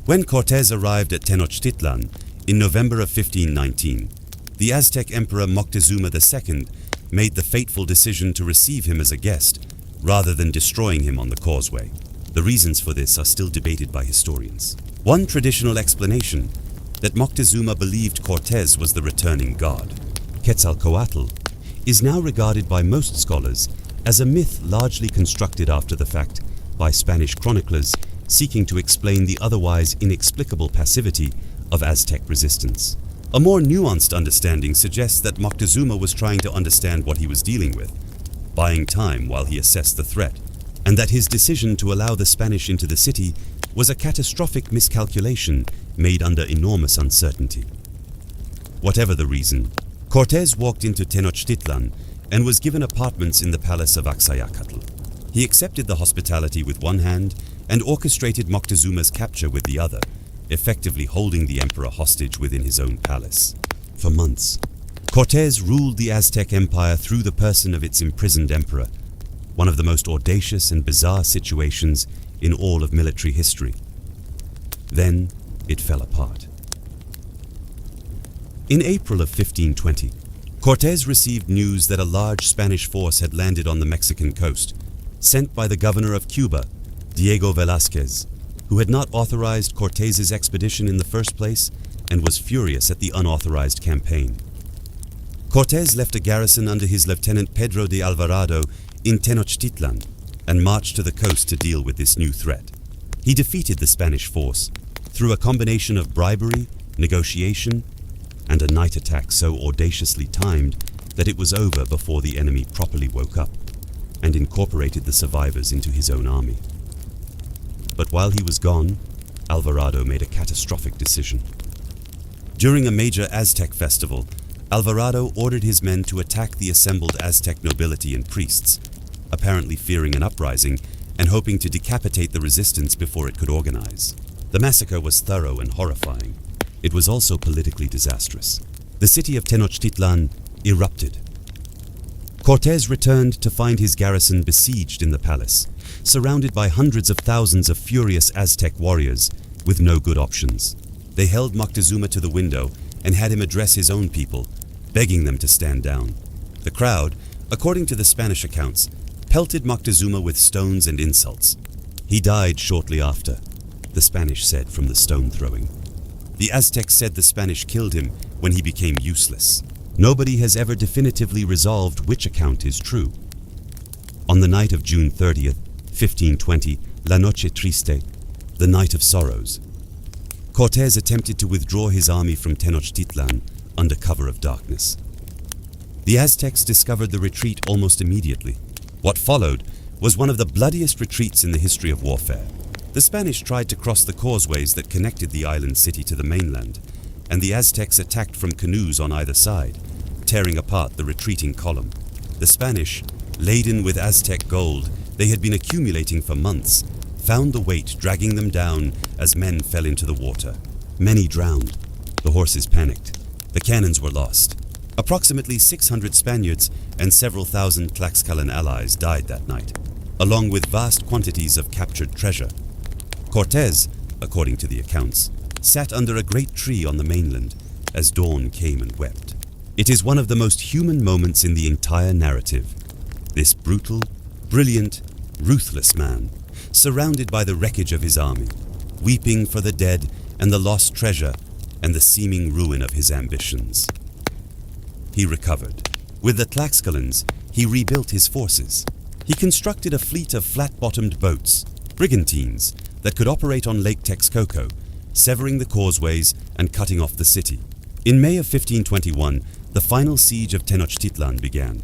When Cortés arrived at Tenochtitlan in November of 1519, the Aztec Emperor Moctezuma II made the fateful decision to receive him as a guest rather than destroying him on the causeway. The reasons for this are still debated by historians. One traditional explanation, that Moctezuma believed Cortés was the returning god, Quetzalcoatl, is now regarded by most scholars as a myth largely constructed after the fact by Spanish chroniclers seeking to explain the otherwise inexplicable passivity of Aztec resistance. A more nuanced understanding suggests that Moctezuma was trying to understand what he was dealing with, buying time while he assessed the threat, and that his decision to allow the Spanish into the city was a catastrophic miscalculation made under enormous uncertainty. Whatever the reason, Cortés walked into Tenochtitlán and was given apartments in the palace of Axayacatl. He accepted the hospitality with one hand and orchestrated Moctezuma's capture with the other, effectively holding the emperor hostage within his own palace. For months, Cortés ruled the Aztec Empire through the person of its imprisoned emperor, one of the most audacious and bizarre situations in all of military history. Then it fell apart. In April of 1520, Cortés received news that a large Spanish force had landed on the Mexican coast, sent by the governor of Cuba, Diego Velázquez, who had not authorized Cortés's expedition in the first place and was furious at the unauthorized campaign. Cortés left a garrison under his lieutenant Pedro de Alvarado in Tenochtitlán and marched to the coast to deal with this new threat. He defeated the Spanish force through a combination of bribery, negotiation, and a night attack so audaciously timed that it was over before the enemy properly woke up and incorporated the survivors into his own army. But while he was gone, Alvarado made a catastrophic decision. During a major Aztec festival, Alvarado ordered his men to attack the assembled Aztec nobility and priests, apparently fearing an uprising and hoping to decapitate the resistance before it could organize. The massacre was thorough and horrifying. It was also politically disastrous. The city of Tenochtitlán erupted. Cortés returned to find his garrison besieged in the palace, surrounded by hundreds of thousands of furious Aztec warriors with no good options. They held Moctezuma to the window and had him address his own people, begging them to stand down. The crowd, according to the Spanish accounts, pelted Moctezuma with stones and insults. He died shortly after, the Spanish said from the stone throwing. The Aztecs said the Spanish killed him when he became useless. Nobody has ever definitively resolved which account is true. On the night of June 30th, 1520, La Noche Triste, the Night of Sorrows, Cortés attempted to withdraw his army from Tenochtitlán under cover of darkness. The Aztecs discovered the retreat almost immediately. What followed was one of the bloodiest retreats in the history of warfare. The Spanish tried to cross the causeways that connected the island city to the mainland, and the Aztecs attacked from canoes on either side, tearing apart the retreating column. The Spanish, laden with Aztec gold they had been accumulating for months, found the weight dragging them down as men fell into the water. Many drowned. The horses panicked. The cannons were lost. Approximately 600 Spaniards and several thousand Tlaxcalan allies died that night, along with vast quantities of captured treasure. Cortés, according to the accounts, sat under a great tree on the mainland as dawn came and wept. It is one of the most human moments in the entire narrative. This brutal, brilliant, ruthless man, surrounded by the wreckage of his army, weeping for the dead and the lost treasure and the seeming ruin of his ambitions. He recovered. With the Tlaxcalans, he rebuilt his forces. He constructed a fleet of flat-bottomed boats, brigantines, that could operate on Lake Texcoco, severing the causeways and cutting off the city. In May of 1521, the final siege of Tenochtitlan began.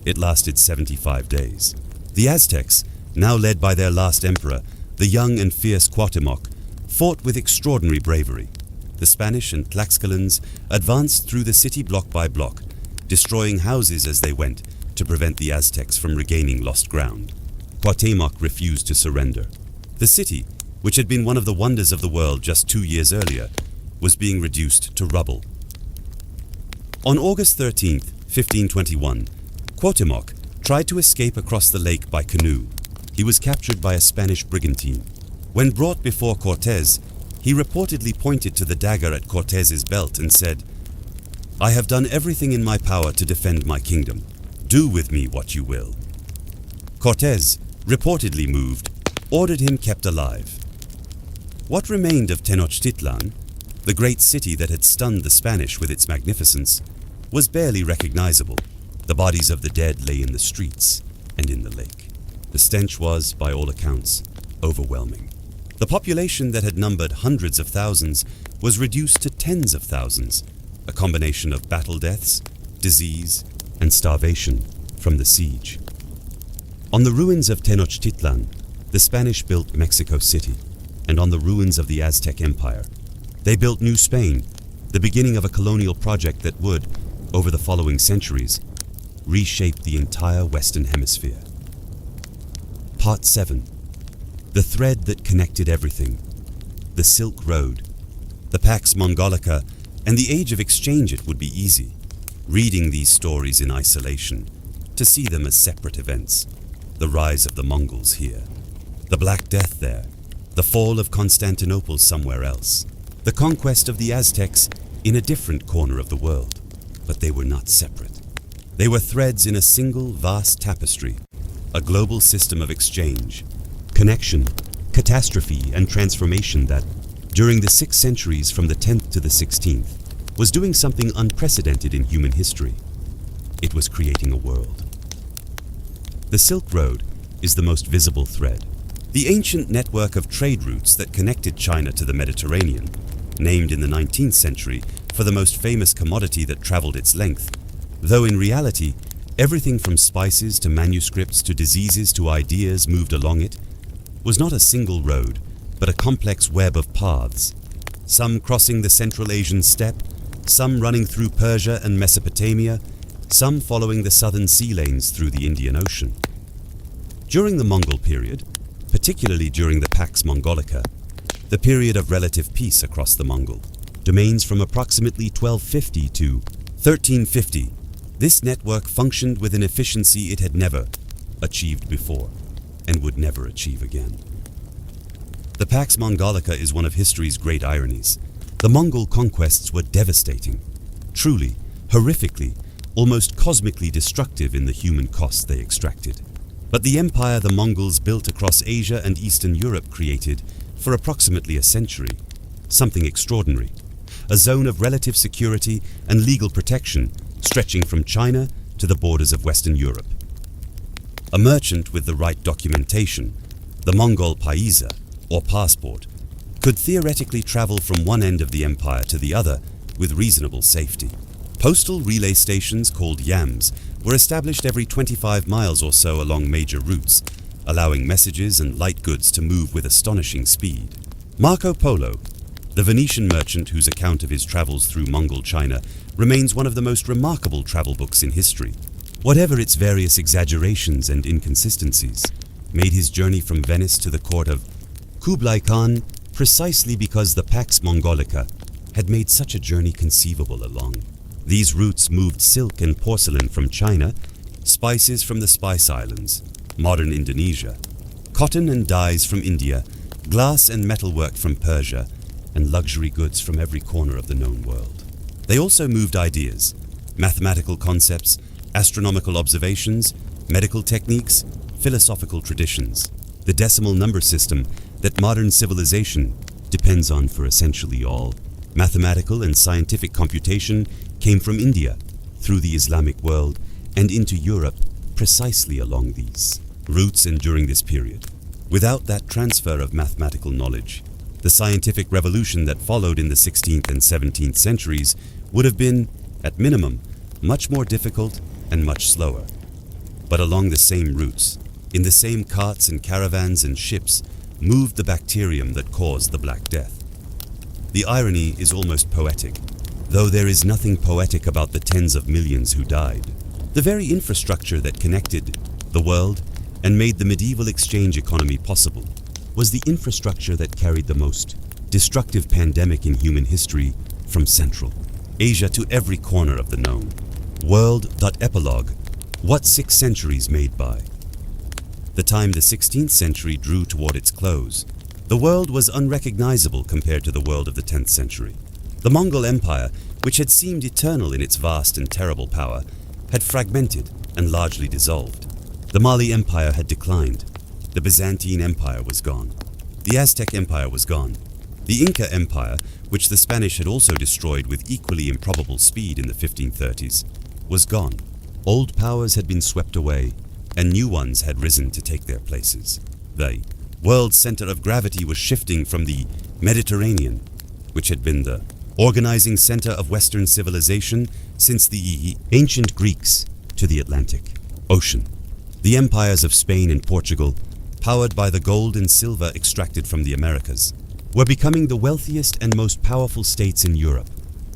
It lasted 75 days. The Aztecs, now led by their last emperor, the young and fierce Cuauhtémoc, fought with extraordinary bravery. The Spanish and Tlaxcalans advanced through the city block by block, destroying houses as they went to prevent the Aztecs from regaining lost ground. Cuauhtémoc refused to surrender. The city, which had been one of the wonders of the world just 2 years earlier, was being reduced to rubble. On August 13th, 1521, Cuauhtémoc tried to escape across the lake by canoe. He was captured by a Spanish brigantine. When brought before Cortés, he reportedly pointed to the dagger at Cortés's belt and said, "I have done everything in my power to defend my kingdom. Do with me what you will. Cortés, reportedly moved, ordered him kept alive. What remained of Tenochtitlán, the great city that had stunned the Spanish with its magnificence, was barely recognizable. The bodies of the dead lay in the streets and in the lake. The stench was, by all accounts, overwhelming. The population that had numbered hundreds of thousands was reduced to tens of thousands, a combination of battle deaths, disease, and starvation from the siege. On the ruins of Tenochtitlán, the Spanish built Mexico City, and on the ruins of the Aztec Empire, they built New Spain, the beginning of a colonial project that would, over the following centuries, reshape the entire Western Hemisphere. Part 7. The thread that connected everything. The Silk Road. The Pax Mongolica and the age of exchange. It would be easy, reading these stories in isolation, to see them as separate events. The rise of the Mongols here, the Black Death there, the fall of Constantinople somewhere else, the conquest of the Aztecs in a different corner of the world. But they were not separate. They were threads in a single vast tapestry, a global system of exchange, connection, catastrophe, and transformation that, during the 6 centuries from the 10th to the 16th, was doing something unprecedented in human history. It was creating a world. The Silk Road is the most visible thread. The ancient network of trade routes that connected China to the Mediterranean, named in the 19th century for the most famous commodity that traveled its length, though in reality, everything from spices to manuscripts to diseases to ideas moved along it, was not a single road, but a complex web of paths, some crossing the Central Asian steppe, some running through Persia and Mesopotamia, some following the southern sea lanes through the Indian Ocean. During the Mongol period, particularly during the Pax Mongolica, the period of relative peace across the Mongol domains from approximately 1250 to 1350, this network functioned with an efficiency it had never achieved before and would never achieve again. The Pax Mongolica is one of history's great ironies. The Mongol conquests were devastating, truly, horrifically, almost cosmically destructive in the human cost they extracted. But the empire the Mongols built across Asia and Eastern Europe created, for approximately a century, something extraordinary, a zone of relative security and legal protection stretching from China to the borders of Western Europe. A merchant with the right documentation, the Mongol paisa, or passport, could theoretically travel from one end of the empire to the other with reasonable safety. Postal relay stations called yams were established every 25 miles or so along major routes, allowing messages and light goods to move with astonishing speed. Marco Polo, the Venetian merchant whose account of his travels through Mongol China remains one of the most remarkable travel books in history, whatever its various exaggerations and inconsistencies, made his journey from Venice to the court of Kublai Khan precisely because the Pax Mongolica had made such a journey conceivable along. These routes moved silk and porcelain from China, spices from the Spice Islands, modern Indonesia, cotton and dyes from India, glass and metalwork from Persia, and luxury goods from every corner of the known world. They also moved ideas, mathematical concepts, astronomical observations, medical techniques, philosophical traditions, the decimal number system that modern civilization depends on for essentially all. Mathematical and scientific computation came from India, through the Islamic world, and into Europe precisely along these routes and during this period. Without that transfer of mathematical knowledge, the scientific revolution that followed in the 16th and 17th centuries would have been, at minimum, much more difficult and much slower. But along the same routes, in the same carts and caravans and ships, moved the bacterium that caused the Black Death. The irony is almost poetic, though there is nothing poetic about the tens of millions who died. The very infrastructure that connected the world and made the medieval exchange economy possible was the infrastructure that carried the most destructive pandemic in human history from Central Asia to every corner of the known. World.epilogue, what 6 centuries made by? The time the 16th century drew toward its close, the world was unrecognizable compared to the world of the 10th century. The Mongol Empire, which had seemed eternal in its vast and terrible power, had fragmented and largely dissolved. The Mali Empire had declined. The Byzantine Empire was gone. The Aztec Empire was gone. The Inca Empire, which the Spanish had also destroyed with equally improbable speed in the 1530s, was gone. Old powers had been swept away, and new ones had risen to take their places. The world's center of gravity was shifting from the Mediterranean, which had been the organizing center of Western civilization since the ancient Greeks, to the Atlantic Ocean. The empires of Spain and Portugal, powered by the gold and silver extracted from the Americas, were becoming the wealthiest and most powerful states in Europe.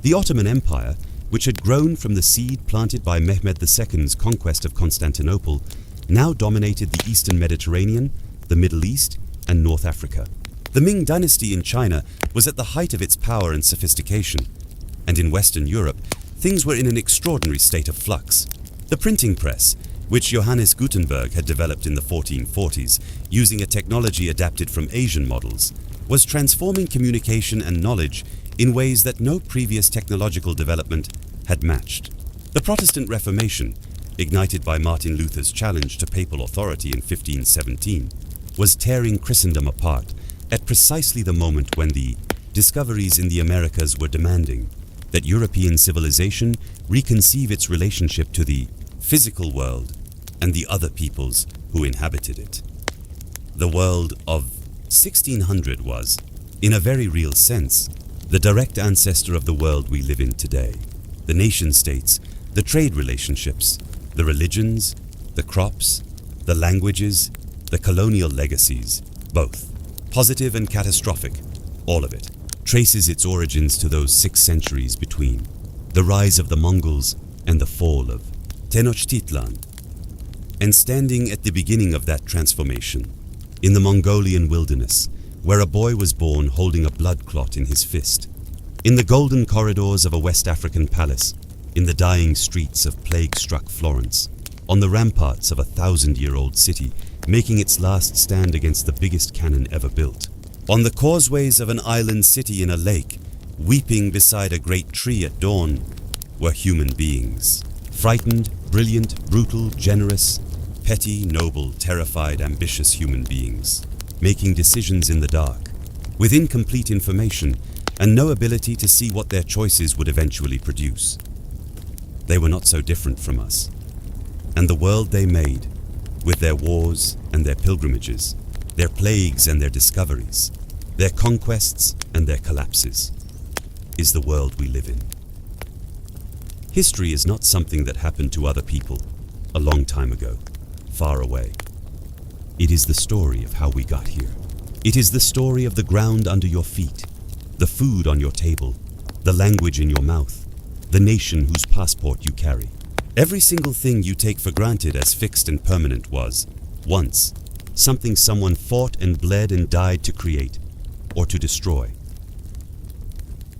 The Ottoman Empire, which had grown from the seed planted by Mehmed II's conquest of Constantinople, now dominated the Eastern Mediterranean, the Middle East, and North Africa. The Ming dynasty in China was at the height of its power and sophistication, and in Western Europe, things were in an extraordinary state of flux. The printing press, which Johannes Gutenberg had developed in the 1440s using a technology adapted from Asian models, was transforming communication and knowledge in ways that no previous technological development had matched. The Protestant Reformation, ignited by Martin Luther's challenge to papal authority in 1517, was tearing Christendom apart at precisely the moment when the discoveries in the Americas were demanding that European civilization reconceive its relationship to the physical world and the other peoples who inhabited it. The world of 1600 was, in a very real sense, the direct ancestor of the world we live in today. The nation-states, the trade relationships, the religions, the crops, the languages, the colonial legacies, both, positive and catastrophic, all of it, traces its origins to those 6 centuries between the rise of the Mongols and the fall of Tenochtitlán. And standing at the beginning of that transformation, in the Mongolian wilderness, where a boy was born holding a blood clot in his fist, in the golden corridors of a West African palace, in the dying streets of plague-struck Florence, on the ramparts of a 1,000-year-old city making its last stand against the biggest cannon ever built, on the causeways of an island city in a lake, weeping beside a great tree at dawn, were human beings. Frightened, brilliant, brutal, generous, petty, noble, terrified, ambitious human beings, making decisions in the dark, with incomplete information and no ability to see what their choices would eventually produce. They were not so different from us, and the world they made, with their wars and their pilgrimages, their plagues and their discoveries, their conquests and their collapses, is the world we live in. History is not something that happened to other people a long time ago, far away. It is the story of how we got here. It is the story of the ground under your feet, the food on your table, the language in your mouth, the nation whose passport you carry. Every single thing you take for granted as fixed and permanent was, once, something someone fought and bled and died to create or to destroy.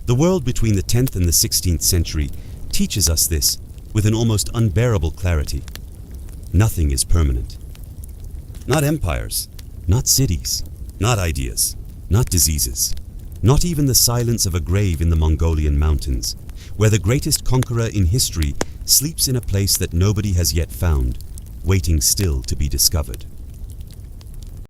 The world between the 10th and the 16th century teaches us this with an almost unbearable clarity. Nothing is permanent. Not empires, not cities, not ideas, not diseases, not even the silence of a grave in the Mongolian mountains, where the greatest conqueror in history sleeps in a place that nobody has yet found, waiting still to be discovered.